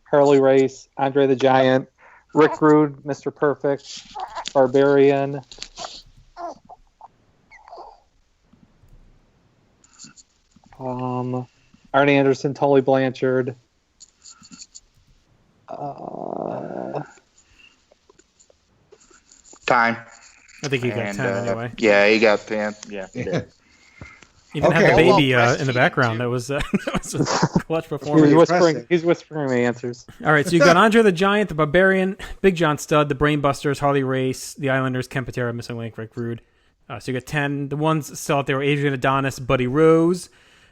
Speaker 8: Harley Race, Andre the Giant, Rick Rude, Mr. Perfect, Barbarian, Arnie Anderson, Tully Blanchard,
Speaker 5: Time.
Speaker 3: I think you got 10 anyway.
Speaker 5: Yeah, he got 10. Yeah.
Speaker 3: You didn't have the baby in the background. That was a clutch performance.
Speaker 8: He's whispering the answers.
Speaker 3: All right, so you got Andre the Giant, the Barbarian, Big John Studd, the Brainbusters, Harley Race, the Islanders, Ken Patera, Missing Link, Rick Rude. So you got 10. The ones still out there were Adrian Adonis, Buddy Rose,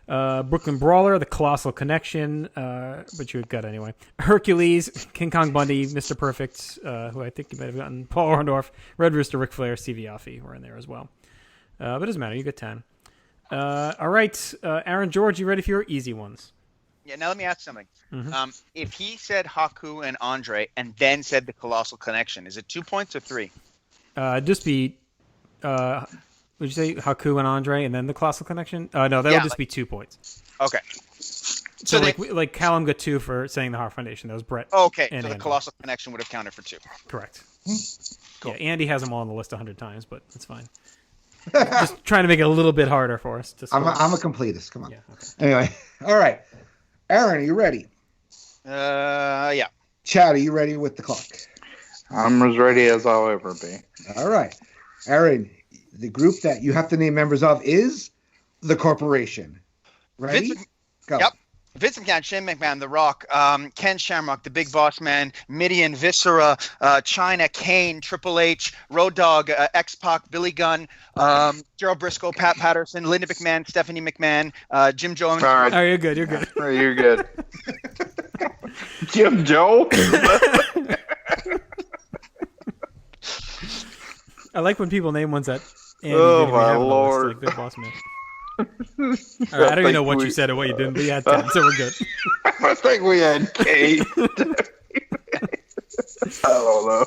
Speaker 3: Brooklyn Brawler, the Colossal Connection, but you got anyway. Hercules, King Kong Bundy, Mr. Perfect, who I think you might have gotten, Paul Orndorff, Red Rooster, Ric Flair, Stevie Aoki were in there as well. But it doesn't matter. You got 10. All right, Aaron George, you ready for your easy ones?
Speaker 7: Yeah, now let me ask something. If he said Haku and Andre and then said the Colossal Connection, is it 2 points or 3?
Speaker 3: Just be, would you say Haku and Andre and then the Colossal Connection? No, that would just be 2 points.
Speaker 7: Okay.
Speaker 3: So like Calum got 2 for saying the Heart Foundation. That was Brett.
Speaker 7: Okay,
Speaker 3: and
Speaker 7: so the
Speaker 3: Andy.
Speaker 7: Colossal Connection would have counted for 2.
Speaker 3: Correct.
Speaker 7: Cool.
Speaker 3: Yeah, Andy has them all on the list 100 times, but it's fine. Just trying to make it a little bit harder for us.
Speaker 4: I'm a completist. Come on.
Speaker 3: Yeah, okay.
Speaker 4: Anyway, all right. Aaron, are you ready?
Speaker 7: Yeah.
Speaker 4: Chad, are you ready with the clock?
Speaker 5: I'm as ready as I'll ever be.
Speaker 4: All right. Aaron, the group that you have to name members of is the Corporation. Ready? Go.
Speaker 7: Yep. Vince McMahon, Shane McMahon, The Rock, Ken Shamrock, The Big Boss Man, Midian, Viscera, China, Kane, Triple H, Road Dogg, X-Pac, Billy Gunn, Gerald Briscoe, Pat Patterson, Linda McMahon, Stephanie McMahon, Jim Jones.
Speaker 5: All right.
Speaker 3: Oh, you're good. You're good.
Speaker 5: You're good. Jim Joe?
Speaker 3: I like when people name ones that Andy
Speaker 5: Oh,
Speaker 3: didn't even
Speaker 5: my
Speaker 3: have on the list,
Speaker 5: Lord.
Speaker 3: like Big Boss Man. All right, I don't even know what you said or what you didn't, but you had 10, so we're good.
Speaker 5: I think we had Kate. I don't know.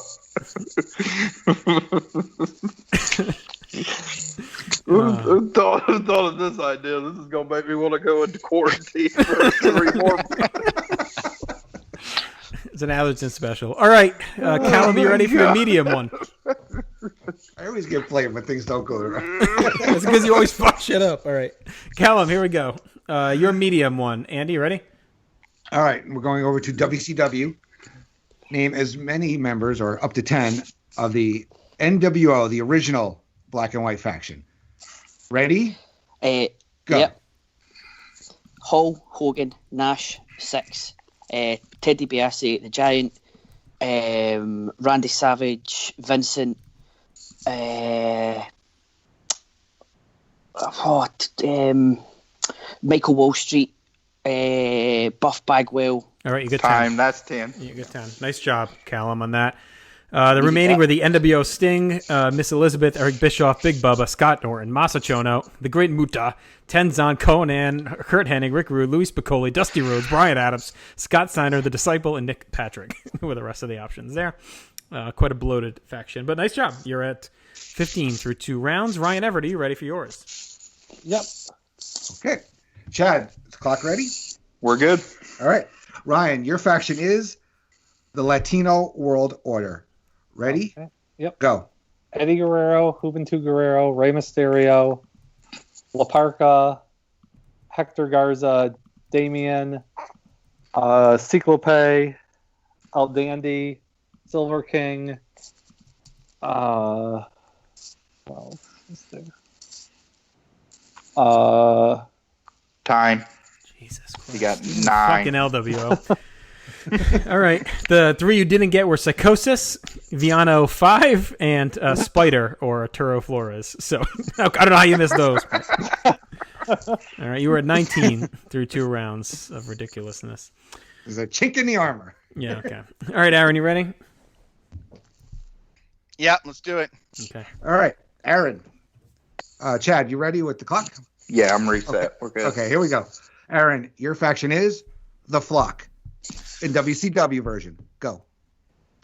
Speaker 5: Who thought of this idea? This is going to make me want to go into quarantine for 3 more months.
Speaker 3: It's an allergen special. All right, Calum, you ready for the medium one?
Speaker 4: I always get blamed when things don't go right.
Speaker 3: That's because you always fuck shit up. All right, Calum, here we go. Your medium one. Andy, you ready?
Speaker 4: All right. We're going over to WCW. Name as many members, or up to 10, of the NWO, the original black and white faction. Ready? Go.
Speaker 6: Yep. Hall, Hogan, Nash, Six, Ted DiBiase, The Giant, Randy Savage, Vincent, Michael Wall Street, Buff Bagwell.
Speaker 3: All right, you get
Speaker 5: Time.
Speaker 3: 10.
Speaker 5: That's 10.
Speaker 3: You get 10. Nice job, Calum, on that. The remaining were the NWO Sting, Miss Elizabeth, Eric Bischoff, Big Bubba, Scott Norton, Masachono, The Great Muta, Tenzan, Conan, Kurt Hennig, Rick Rude, Louis Piccoli, Dusty Rhodes, Brian Adams, Scott Steiner, The Disciple, and Nick Patrick were the rest of the options there. Quite a bloated faction, but nice job. You're at 15 through 2 rounds. Ryan Everett, are you ready for yours?
Speaker 8: Yep.
Speaker 4: Okay. Chad, is the clock ready?
Speaker 5: We're good.
Speaker 4: All right. Ryan, your faction is the Latino World Order. Ready?
Speaker 8: Okay. Yep.
Speaker 4: Go.
Speaker 8: Eddie Guerrero, Juventud Guerrero, Rey Mysterio, La Parca, Hector Garza, Damien, Ciclope, El Dandy, Silver King. What else is there?
Speaker 5: Time.
Speaker 3: Jesus Christ.
Speaker 5: You got 9.
Speaker 3: Fucking LWO. All right. The 3 you didn't get were Psychosis, Viano 5, and Spider or Arturo Flores. So I don't know how you missed those. All right. You were at 19 through 2 rounds of ridiculousness.
Speaker 4: There's a chink in the armor.
Speaker 3: Yeah. Okay. All right, Aaron, you ready?
Speaker 7: Yeah, let's do it.
Speaker 3: Okay.
Speaker 4: All right. Aaron. Chad, you ready with the clock?
Speaker 5: Yeah, I'm reset.
Speaker 4: Okay.
Speaker 5: We're good.
Speaker 4: Okay, here we go. Aaron, your faction is the Flock. In WCW version. Go.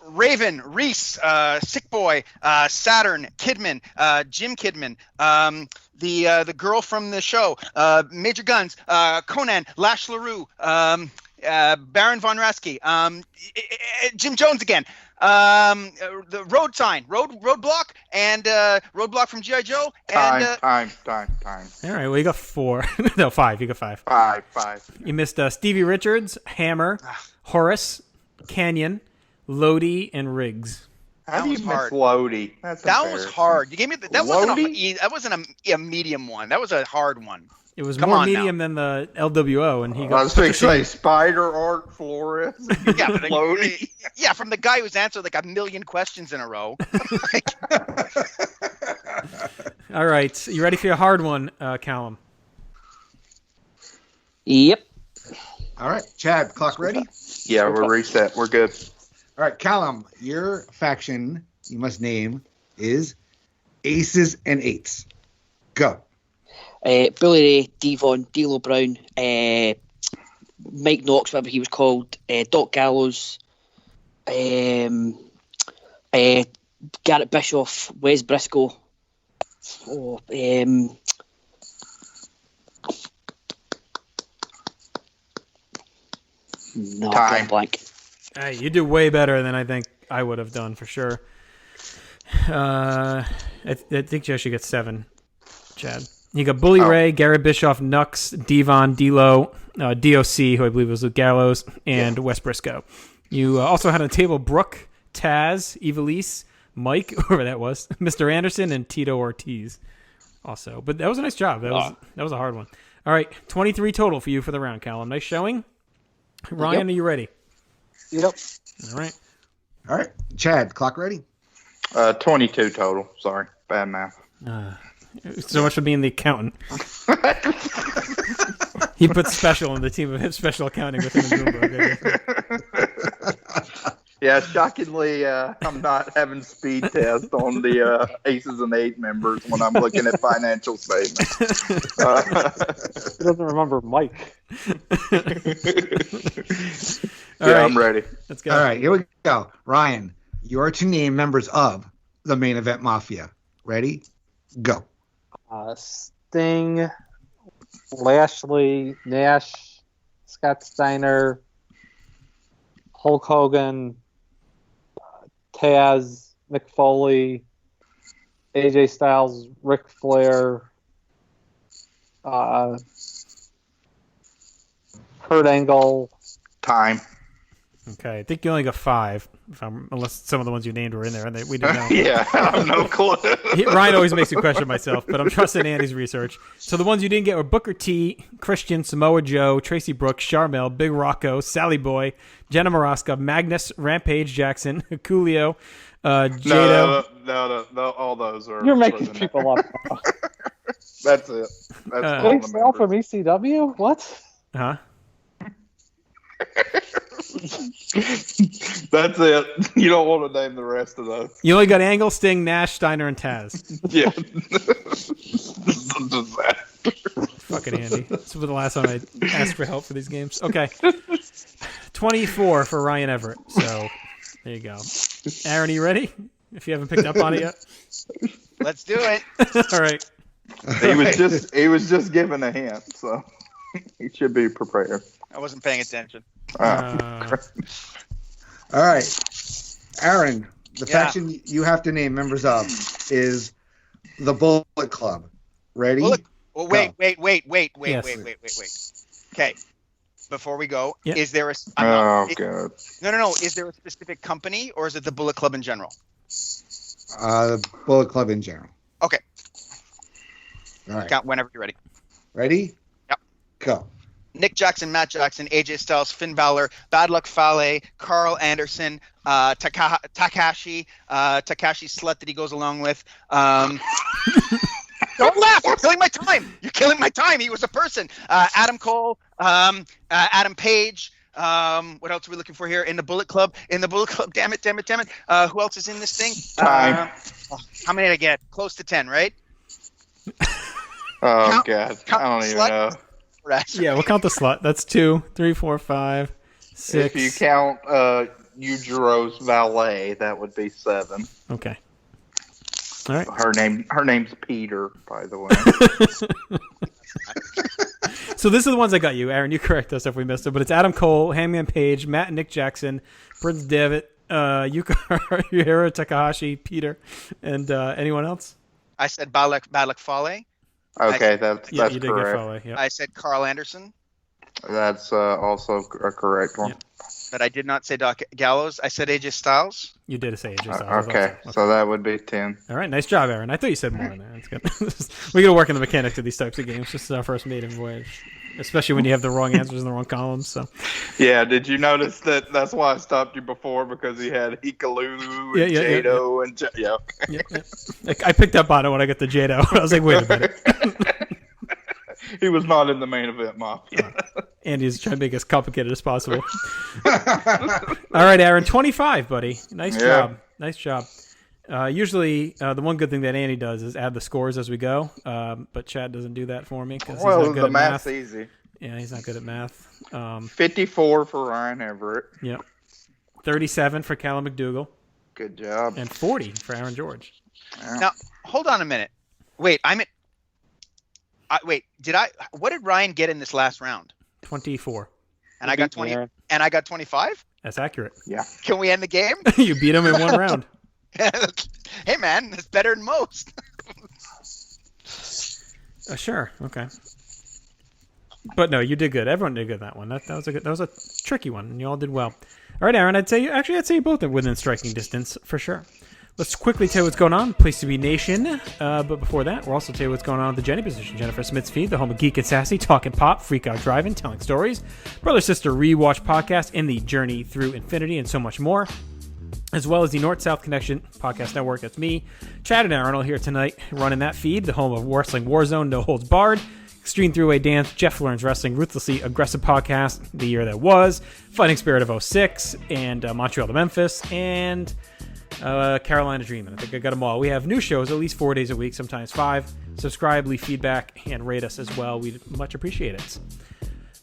Speaker 7: Raven, Reese, Sick Boy, Saturn, Kidman, Jim Kidman, the girl from the show, Major Guns, Conan, Lash LaRue, Baron Von Raschke, Jim Jones again, the Road Sign, Roadblock, and Roadblock from G.I. Joe. And,
Speaker 5: Time.
Speaker 3: All right. Well, you got 4. No, 5. You got 5.
Speaker 5: 5.
Speaker 3: You missed Stevie Richards, Hammer, Horace, Canyon, Lodi, and Riggs.
Speaker 5: How do you
Speaker 7: was
Speaker 5: miss
Speaker 7: hard.
Speaker 5: Lodi? That
Speaker 7: was hard. You gave me that
Speaker 5: Lodi?
Speaker 7: wasn't a medium one. That was a hard one.
Speaker 3: It was
Speaker 7: Come
Speaker 3: more
Speaker 7: on
Speaker 3: medium than the LWO, and he
Speaker 5: I
Speaker 3: got.
Speaker 5: was going to say Spider Art Flores.
Speaker 7: Yeah, but
Speaker 5: Lodi.
Speaker 7: Yeah, from the guy who's answered like a million questions in a row.
Speaker 3: All right, you ready for your hard one, Calum?
Speaker 6: Yep.
Speaker 4: All right. Chad, clock ready?
Speaker 5: Yeah, we're reset. We're good.
Speaker 4: All right. Callum, your faction you must name is Aces and Eights. Go.
Speaker 6: Billy Ray, Devon, D'Lo Brown, Mike Knox, whatever he was called, Doc Gallows, Garrett Bischoff, Wes Briscoe. No,
Speaker 5: Time.
Speaker 6: blank.
Speaker 3: Hey, you do way better than I think I would have done for sure. I think you actually get 7, Chad. You got Bully Ray, Garrett Bischoff, Nux, Devon, D'Lo, DOC, who I believe was with Gallows, and Wes Briscoe. You also had on the table Brooke, Taz, Evilise, Mike, whoever that was, Mr. Anderson, and Tito Ortiz. Also, but that was a nice job. That was a hard one. All right, 23 total for you for the round, Callum. Nice showing. Ryan, Are you ready?
Speaker 8: Yep.
Speaker 3: All right.
Speaker 4: All right. Chad, clock ready?
Speaker 5: 22 total. Sorry, bad math.
Speaker 3: So much for being the accountant. He put special in the team of special accounting within the Bloomberg.
Speaker 5: Yeah, shockingly, I'm not having speed test on the Aces and 8 members when I'm looking at financial statements.
Speaker 8: He doesn't remember Mike.
Speaker 3: All right.
Speaker 5: I'm ready.
Speaker 3: Let's go.
Speaker 4: All right, here we go. Ryan, you are to name members of the Main Event Mafia. Ready? Go.
Speaker 8: Sting, Lashley, Nash, Scott Steiner, Hulk Hogan, Taz, Mick Foley, AJ Styles, Ric Flair, Kurt Angle.
Speaker 5: Time.
Speaker 3: Okay, I think you only got 5, unless some of the ones you named were in there, and we didn't know.
Speaker 5: Yeah, I have no clue.
Speaker 3: Ryan always makes me question myself, but I'm trusting Andy's research. So the ones you didn't get were Booker T, Christian, Samoa Joe, Tracy Brooks, Charmel, Big Rocco, Sally Boy, Jenna Maraska, Magnus, Rampage Jackson, Coolio, Jado.
Speaker 5: No, all those are.
Speaker 8: You're making people up.
Speaker 5: That's it. That's all
Speaker 8: Big
Speaker 5: the
Speaker 8: Sal
Speaker 5: members.
Speaker 8: from ECW? What?
Speaker 3: Huh?
Speaker 5: That's it. You don't want to name the rest of those.
Speaker 3: You only got Angle, Sting, Nash, Steiner, and Taz.
Speaker 5: Yeah. This is a disaster.
Speaker 3: Fucking Andy. This was the last time I asked for help for these games. Okay. 24 for Ryan Everett. So there you go. Aaron, are you ready? If you haven't picked up on it yet.
Speaker 7: Let's do it.
Speaker 3: All right.
Speaker 5: He was just given a hint, so he should be prepared.
Speaker 7: I wasn't paying attention.
Speaker 4: All right. Aaron, the faction you have to name members of is the Bullet Club. Ready?
Speaker 7: Well, wait.
Speaker 3: Yes.
Speaker 7: Okay. Before we go,
Speaker 3: Yep.
Speaker 7: is there a...
Speaker 5: God.
Speaker 7: No. Is there a specific company, or is it the Bullet Club in general?
Speaker 4: Bullet Club in general.
Speaker 7: Okay.
Speaker 4: All right.
Speaker 7: Count whenever you're ready.
Speaker 4: Ready?
Speaker 7: Yep.
Speaker 4: Go.
Speaker 7: Nick Jackson, Matt Jackson, AJ Styles, Finn Balor, Bad Luck Fale, Carl Anderson, Takashi Slut that he goes along with. Don't laugh! You're killing my time. You're killing my time. He was a person. Adam Cole, Adam Page. What else are we looking for here in the Bullet Club? Damn it. Who else is in this thing?
Speaker 5: Time.
Speaker 7: How many did I get? Close to 10, right?
Speaker 5: Oh, God. I don't even
Speaker 7: Slut?
Speaker 5: know.
Speaker 3: Yeah, we'll count the slot. That's 2, 3, 4, 5, 6.
Speaker 5: If you count Yujiro's valet, that would be 7.
Speaker 3: Okay. All right.
Speaker 5: Her name's Peter, by the way.
Speaker 3: So this is the ones I got you, Aaron. You correct us if we missed it, but it's Adam Cole, Hangman Page, Matt and Nick Jackson, Prince Devitt, Yujiro Takahashi, Peter, and anyone else?
Speaker 7: I said Bad Luck Fale.
Speaker 5: Okay, that's
Speaker 3: You did
Speaker 5: correct.
Speaker 3: get Fale. Yep.
Speaker 7: I said Carl Anderson,
Speaker 5: That's also a correct one.
Speaker 3: Yeah.
Speaker 7: but I did not say Doc Gallows. I said AJ Styles.
Speaker 3: You did say AJ Styles.
Speaker 5: Okay, so that would be 10.
Speaker 3: All right, nice job, Aaron. I thought you said more than that. That's good. We got to work on the mechanics of these types of games. This is our first maiden voyage, especially when you have the wrong answers in the wrong columns. So.
Speaker 5: Yeah, did you notice that? That's why I stopped you before, because he had Hikalulu and Jado and
Speaker 3: Yeah. I picked up on it when I got the Jado. I was like, wait a minute.
Speaker 5: He was not in the main event, Mafia.
Speaker 3: Andy's trying to make it as complicated as possible. All right, Aaron, 25, buddy. Nice job. Nice job. Usually, the one good thing that Andy does is add the scores as we go, but Chad doesn't do that for me because he's not good at math.
Speaker 5: Math's easy.
Speaker 3: Yeah, he's not good at math.
Speaker 5: 54 for Ryan Everett.
Speaker 3: Yep. 37 for Calum McDougall.
Speaker 5: Good job.
Speaker 3: And 40 for Aaron George.
Speaker 5: Yeah.
Speaker 7: Now, hold on a minute. Wait, what did Ryan get in this last round?
Speaker 3: 24.
Speaker 7: And I got 20.
Speaker 8: Aaron.
Speaker 7: And I got 25?
Speaker 3: That's accurate.
Speaker 5: Yeah.
Speaker 7: Can we end the game?
Speaker 3: You beat him in one round.
Speaker 7: Hey, man, that's better than most.
Speaker 3: Sure. Okay. But no, you did good. Everyone did good in that one. That was a tricky one, and you all did well. All right, Aaron, I'd say you both are within striking distance for sure. Let's quickly tell you what's going on. Place to Be Nation. But before that, we'll also tell you what's going on with the Jenny position. Jennifer Smith's feed, the home of Geek and Sassy, Talking Pop, Freak Out Driving, Telling Stories, Brother Sister Rewatch Podcast, and the Journey Through Infinity, and so much more. As well as the North-South Connection Podcast Network. That's me, Chad and Arnold here tonight running that feed, the home of Wrestling Warzone, No Holds Barred, Extreme Three-Way Dance, Jeff Learns Wrestling, Ruthlessly Aggressive Podcast, The Year That Was, Fighting Spirit of 06, and Montreal to Memphis, and Carolina Dreamin'. I think I got them all. We have new shows at least 4 days a week, sometimes 5. Subscribe, leave feedback, and rate us as well. We'd much appreciate it.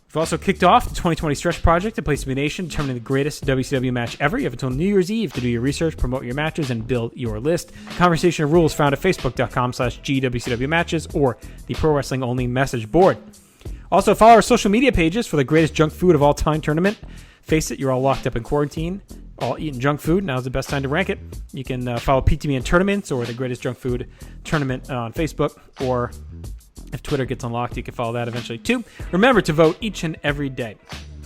Speaker 3: We've also kicked off the 2020 Stretch Project at Place to Be Nation, determining the greatest WCW match ever. You have until New Year's Eve to do your research, promote your matches, and build your list. Conversation rules found at facebook.com/GWCW matches or the Pro Wrestling Only message board. Also, follow our social media pages for the greatest junk food of all time tournament. Face it, you're all locked up in quarantine, all eating junk food. Now's the best time to rank it. You can follow PTBN tournaments or the greatest junk food tournament on Facebook, or if Twitter gets unlocked, you can follow that eventually too. Remember to vote each and every day.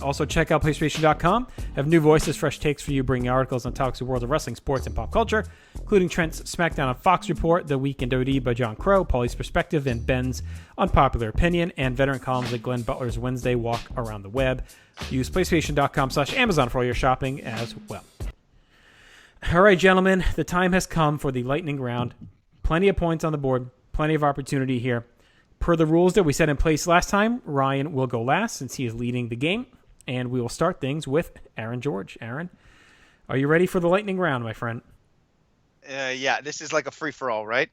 Speaker 3: Also, check out PlayStation.com. Have new voices, fresh takes for you, bringing articles on topics of the world of wrestling, sports, and pop culture, including Trent's SmackDown on Fox Report, The Week in WWE by John Crow, Paulie's Perspective, and Ben's Unpopular Opinion, and veteran columns like Glenn Butler's Wednesday Walk Around the Web. Use PlayStation.com/Amazon for all your shopping as well. All right, gentlemen, the time has come for the lightning round. Plenty of points on the board, plenty of opportunity here. Per the rules that we set in place last time, Ryan will go last since he is leading the game. And we will start things with Aaron George. Aaron, are you ready for the lightning round, my friend?
Speaker 7: Yeah, this is like a free-for-all, right?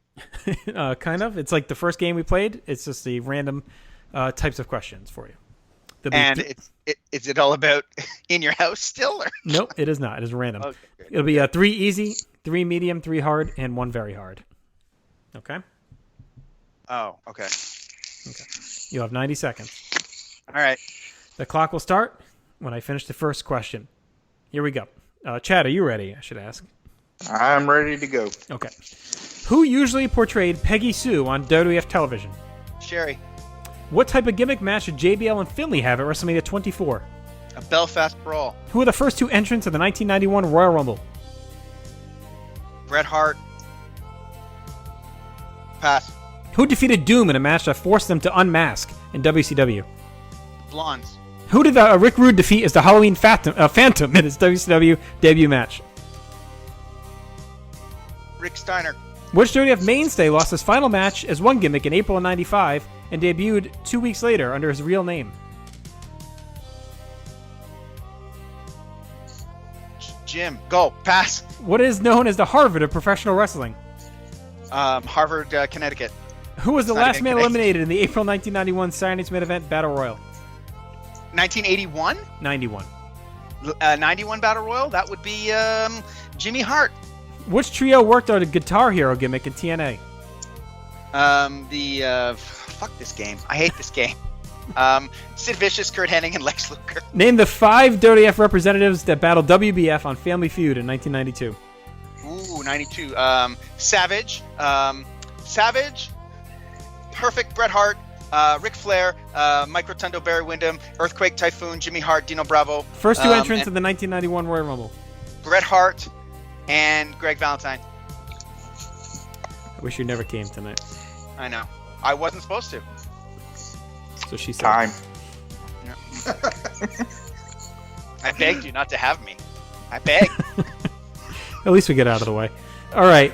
Speaker 3: Kind of. It's like the first game we played. It's just the random types of questions for you.
Speaker 7: And is it all about in your house still? Or?
Speaker 3: Nope, it is not. It is random.
Speaker 7: Okay.
Speaker 3: It'll be 3 easy, 3 medium, 3 hard, and 1 very hard. Okay?
Speaker 7: Oh, okay.
Speaker 3: You'll have 90 seconds.
Speaker 7: All right.
Speaker 3: The clock will start when I finish the first question. Here we go. Chad, are you ready? I should ask.
Speaker 5: I'm ready to go.
Speaker 3: Okay. Who usually portrayed Peggy Sue on WWF television?
Speaker 7: Sherry.
Speaker 3: What type of gimmick match did JBL and Finlay have at WrestleMania 24?
Speaker 7: A Belfast Brawl.
Speaker 3: Who were the first 2 entrants of the 1991 Royal Rumble?
Speaker 7: Bret Hart. Pass.
Speaker 3: Who defeated Doom in a match that forced them to unmask in WCW?
Speaker 7: Blondes.
Speaker 3: Who did Rick Rude defeat as the Halloween Phantom in his WCW debut match?
Speaker 7: Rick Steiner.
Speaker 3: Which WWF mainstay lost his final match as one gimmick in April of '95 and debuted 2 weeks later under his real name?
Speaker 7: Jim. Go. Pass.
Speaker 3: What is known as the Harvard of professional wrestling?
Speaker 7: Harvard, Connecticut.
Speaker 3: Who was the
Speaker 7: It's not
Speaker 3: last
Speaker 7: even
Speaker 3: man
Speaker 7: Connecticut.
Speaker 3: eliminated in the April 1991 Saturday Night's Main Event Battle Royal?
Speaker 7: 1981?
Speaker 3: 91.
Speaker 7: 91 Battle Royal? That would be Jimmy Hart.
Speaker 3: Which trio worked on a Guitar Hero gimmick in TNA?
Speaker 7: Fuck this game. I hate this game. Sid Vicious, Kurt Hennig, and Lex Luger.
Speaker 3: Name the 5 WWF representatives that battled WBF on Family Feud in 1992.
Speaker 7: Ooh, 92. Savage. Savage. Perfect, Bret Hart. Ric Flair. Mike Rotundo, Barry Windham. Earthquake, Typhoon, Jimmy Hart, Dino Bravo.
Speaker 3: First 2 entrants of the 1991 Royal Rumble.
Speaker 7: Bret Hart and Greg Valentine.
Speaker 3: I wish you never came tonight.
Speaker 7: I know. I wasn't supposed to.
Speaker 3: So she said.
Speaker 5: Time.
Speaker 7: I begged you not to have me. I begged.
Speaker 3: At least we get out of the way. All right.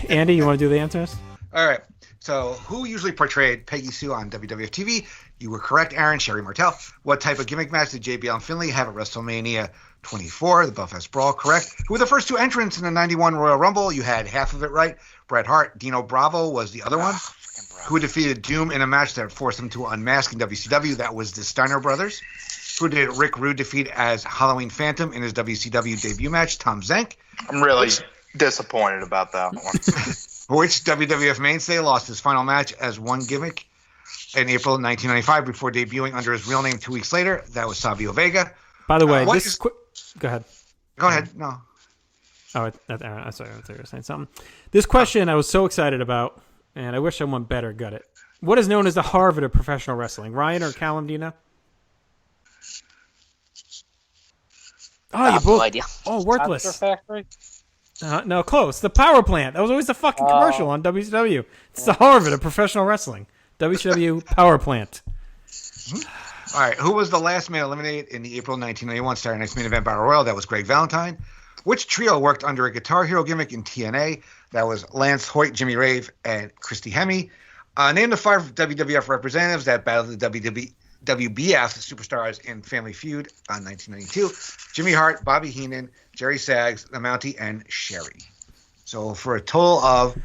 Speaker 3: Andy, you want to do the answers?
Speaker 4: All right. So, who usually portrayed Peggy Sue on WWF TV? You were correct, Aaron. Sherry Martel. What type of gimmick match did JBL and Finlay have at WrestleMania 24? The Belfast Brawl. Correct. Who were the first 2 entrants in the 91 Royal Rumble? You had half of it right. Bret Hart. Dino Bravo was the other one. Who defeated Doom in a match that forced him to unmask in WCW? That was the Steiner brothers. Who did Rick Rude defeat as Halloween Phantom in his WCW debut match? Tom Zenk.
Speaker 5: I'm really disappointed about that one.
Speaker 4: Which WWF mainstay lost his final match as one gimmick in April 1995 before debuting under his real name 2 weeks later? That was Savio Vega.
Speaker 3: By the way,
Speaker 4: Go
Speaker 3: ahead.
Speaker 4: Go ahead. No.
Speaker 3: Oh, that's Aaron. I'm sorry. I thought you were saying something. This question I was so excited about, and I wish someone better got it. What is known as the Harvard of professional wrestling? Ryan or Calum, do you know? Oh, you both.
Speaker 6: No idea.
Speaker 3: Oh, worthless.
Speaker 8: Factory?
Speaker 3: No, close. The power plant. That was always the fucking commercial on WCW. It's the Harvard of professional wrestling. WCW power plant.
Speaker 4: All right. Who was the last man eliminated in the April 1991 Saturday Night's Main Event Battle Royal? That was Greg Valentine. Which trio worked under a Guitar Hero gimmick in TNA? That was Lance Hoyt, Jimmy Rave, and Christy Hemme. Name the 5 WWF representatives that battled the WBF superstars in Family Feud on 1992. Jimmy Hart, Bobby Heenan, Jerry Saggs, the Mountie, and Sherry. So for a total of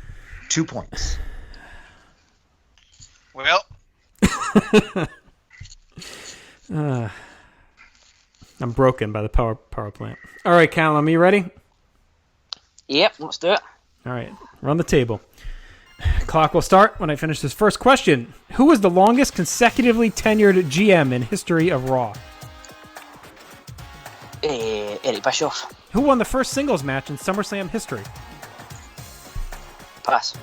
Speaker 4: 2 points.
Speaker 7: Well,
Speaker 3: I'm broken by the power plant. All right, Callum, you ready?
Speaker 6: Yep, let's do it.
Speaker 3: All right, run the table. Clock will start when I finish this first question. Who was the longest consecutively tenured GM in history of Raw?
Speaker 6: Eric Bischoff.
Speaker 3: Who won the first singles match in SummerSlam history?
Speaker 6: Pass.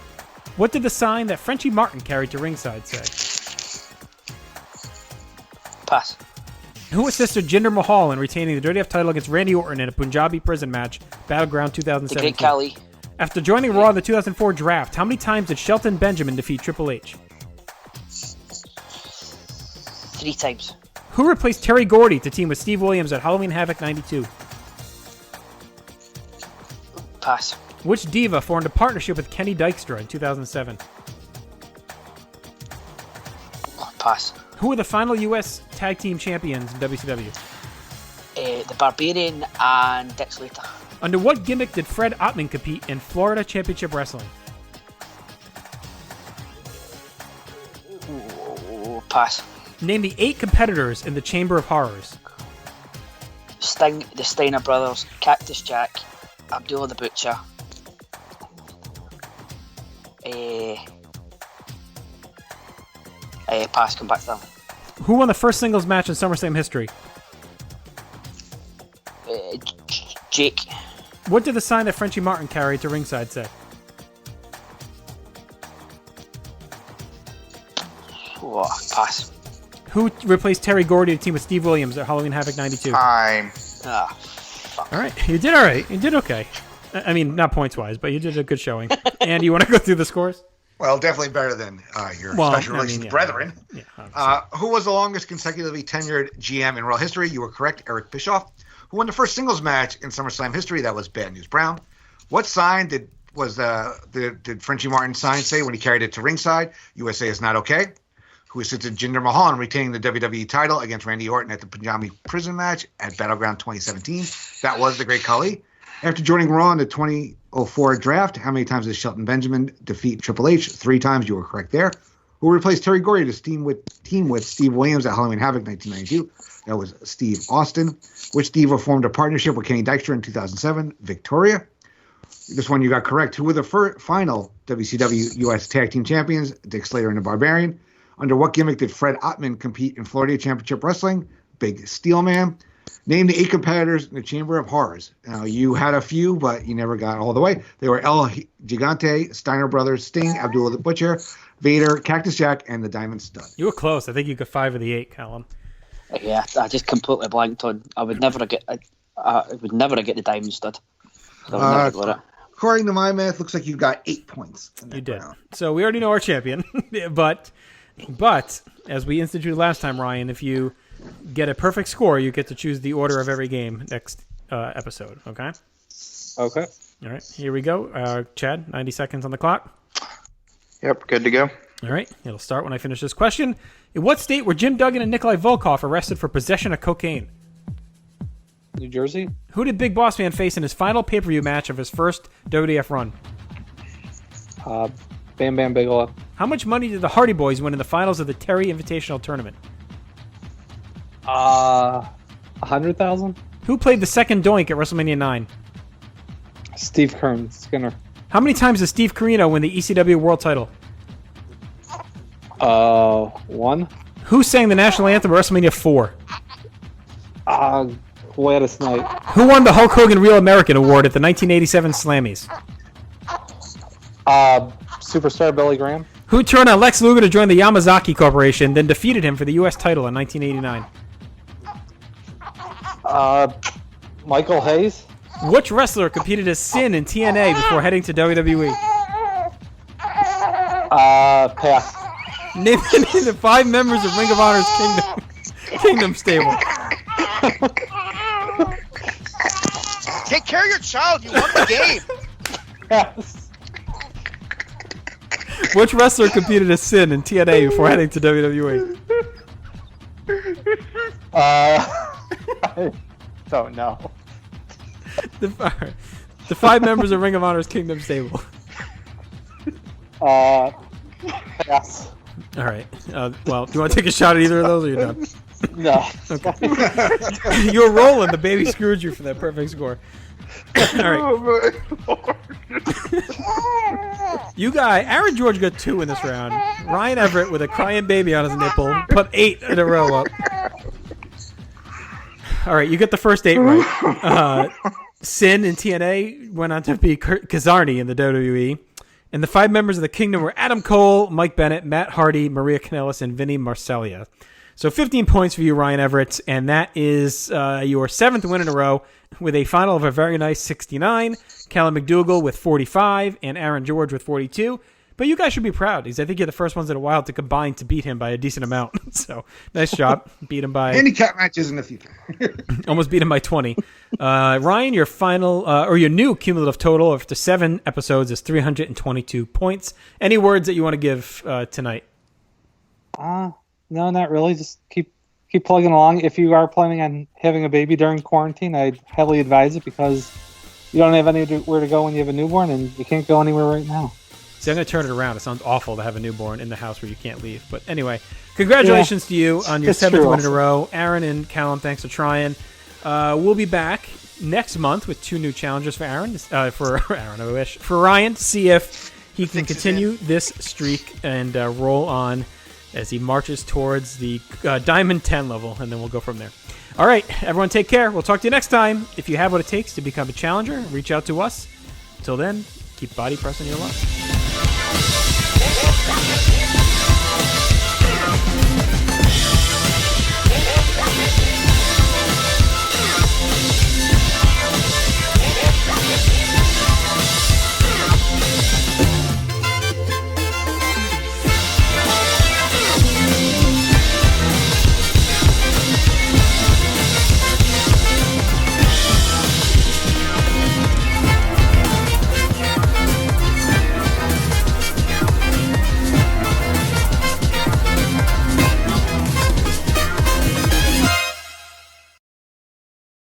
Speaker 3: What did the sign that Frenchie Martin carried to ringside say?
Speaker 6: Pass.
Speaker 3: Who assisted Jinder Mahal in retaining the WWF title against Randy Orton in a Punjabi prison match, Battleground
Speaker 6: The
Speaker 3: 2017?
Speaker 6: Great Khali.
Speaker 3: After joining Raw in the 2004 draft, how many times did Shelton Benjamin defeat Triple H?
Speaker 6: 3 times.
Speaker 3: Who replaced Terry Gordy to team with Steve Williams at Halloween Havoc 92?
Speaker 6: Pass.
Speaker 3: Which diva formed a partnership with Kenny Dykstra in 2007?
Speaker 6: Pass.
Speaker 3: Who are the final U.S. Tag Team Champions in WCW?
Speaker 6: The Barbarian and Dick Slater.
Speaker 3: Under what gimmick did Fred Ottman compete in Florida Championship Wrestling?
Speaker 6: Ooh, pass.
Speaker 3: Name the 8 competitors in the Chamber of Horrors.
Speaker 6: Sting, the Steiner Brothers, Cactus Jack, Abdullah the Butcher. Pass, come back to them.
Speaker 3: Who won the first singles match in SummerSlam history?
Speaker 6: Jake.
Speaker 3: What did the sign that Frenchie Martin carried to ringside say?
Speaker 6: Oh, pass.
Speaker 3: Who replaced Terry Gordy to team with Steve Williams at Halloween Havoc 92?
Speaker 5: Time.
Speaker 6: Fuck.
Speaker 3: All right. You did all right. You did okay. I mean, not points-wise, but you did a good showing. And you want to go through the scores?
Speaker 4: Well, definitely better than your special relations brethren.
Speaker 3: Yeah,
Speaker 4: who was the longest consecutively tenured GM in Raw history? You were correct, Eric Bischoff. Who won the first singles match in SummerSlam history? That was Bad News Brown. What sign did Frenchie Martin sign say when he carried it to ringside? USA is not okay. Who assisted Jinder Mahal in retaining the WWE title against Randy Orton at the Punjabi prison match at Battleground 2017? That was the Great Khali. After joining Raw in the 2004 draft, how many times did Shelton Benjamin defeat Triple H? 3 times. You were correct there. Who replaced Terry Gordy to team with Steve Williams at Halloween Havoc 1992? That was Steve Austin. Which diva formed a partnership with Kenny Dykstra in 2007? Victoria. This one you got correct. Who were the final WCW U.S. Tag Team Champions? Dick Slater and the Barbarian. Under what gimmick did Fred Ottman compete in Florida Championship Wrestling? Big Steel Man. Name the 8 competitors in the Chamber of Horrors. Now, you had a few, but you never got all the way. They were El Gigante, Steiner Brothers, Sting, Abdullah the Butcher, Vader, Cactus Jack, and the Diamond Stud.
Speaker 3: You were close. I think you got 5 of the 8, Calum.
Speaker 6: Yeah, I just completely blanked on. I would never get the Diamond Stud. So I would never got it.
Speaker 4: According to my math, looks like you got 8 points.
Speaker 3: You did. So we already know our champion, but as we instituted last time, Ryan, if you get a perfect score, you get to choose the order of every game next episode. Okay.
Speaker 8: Okay.
Speaker 3: All right. Here we go. Chad, 90 seconds on the clock.
Speaker 5: Yep, good to go.
Speaker 3: All right. It'll start when I finish this question. In what state were Jim Duggan and Nikolai Volkov arrested for possession of cocaine?
Speaker 8: New Jersey.
Speaker 3: Who did Big Boss Man face in his final pay-per-view match of his first WWF run?
Speaker 8: Bam Bam Bigelow.
Speaker 3: How much money did the Hardy Boys win in the finals of the Terry Invitational Tournament?
Speaker 8: 100,000.
Speaker 3: Who played the second Doink at WrestleMania 9?
Speaker 8: Steve Kern Skinner.
Speaker 3: How many times did Steve Corino win the ECW World Title?
Speaker 8: 1.
Speaker 3: Who sang the national anthem at WrestleMania 4?
Speaker 8: Gladys Knight.
Speaker 3: Who won the Hulk Hogan Real American Award at the 1987 Slammies?
Speaker 8: Superstar Billy Graham.
Speaker 3: Who turned on Lex Luger to join the Yamazaki Corporation, then defeated him for the U.S. title in 1989?
Speaker 8: Michael Hayes.
Speaker 3: Which wrestler competed as Sin in TNA before heading to WWE?
Speaker 8: Pass.
Speaker 3: Name the 5 members of Ring of Honor's Kingdom stable.
Speaker 7: Take care of your child. You won the game.
Speaker 8: Pass.
Speaker 3: Which wrestler competed as Sin in TNA before heading to WWE?
Speaker 8: I don't know.
Speaker 3: The 5 members of Ring of Honor's Kingdom stable.
Speaker 8: Pass.
Speaker 3: All right. Well, do you want to take a shot at either of those, or you're done?
Speaker 8: No.
Speaker 3: Okay. You were rolling. The baby screwed you for that perfect score. All right.
Speaker 5: Oh my Lord.
Speaker 3: You guys, Aaron George got 2 in this round. Ryan Everett with a crying baby on his nipple put 8 in a row up. All right, you get the first 8 right. Sin in TNA went on to be Kazarni in the WWE. And the 5 members of the Kingdom were Adam Cole, Mike Bennett, Matt Hardy, Maria Kanellis, and Vinny Marseglia. So 15 points for you, Ryan Everett, and that is your 7th win in a row with a final of a very nice 69. Calum McDougall with 45 and Aaron George with 42. But you guys should be proud because I think you're the first ones in a while to combine to beat him by a decent amount. So nice job. Beat him by...
Speaker 4: Handicap matches in the future.
Speaker 3: Almost beat him by 20. Ryan, your final, or your new cumulative total after 7 episodes is 322 points. Any words that you want to give tonight?
Speaker 8: No, not really. Just keep plugging along. If you are planning on having a baby during quarantine, I'd heavily advise it because you don't have anywhere to go when you have a newborn, and you can't go anywhere right now.
Speaker 3: See, I'm going to turn it around. It sounds awful to have a newborn in the house where you can't leave. But anyway, congratulations to you on your 7th win in a row. Aaron and Calum, thanks for trying. We'll be back next month with 2 new challenges for Aaron. For Ryan, to see if he can continue this streak and roll on as he marches towards the Diamond 10 level, and then we'll go from there. All right, everyone take care. We'll talk to you next time. If you have what it takes to become a challenger, reach out to us. Until then, keep body pressing your luck.
Speaker 9: Yeah.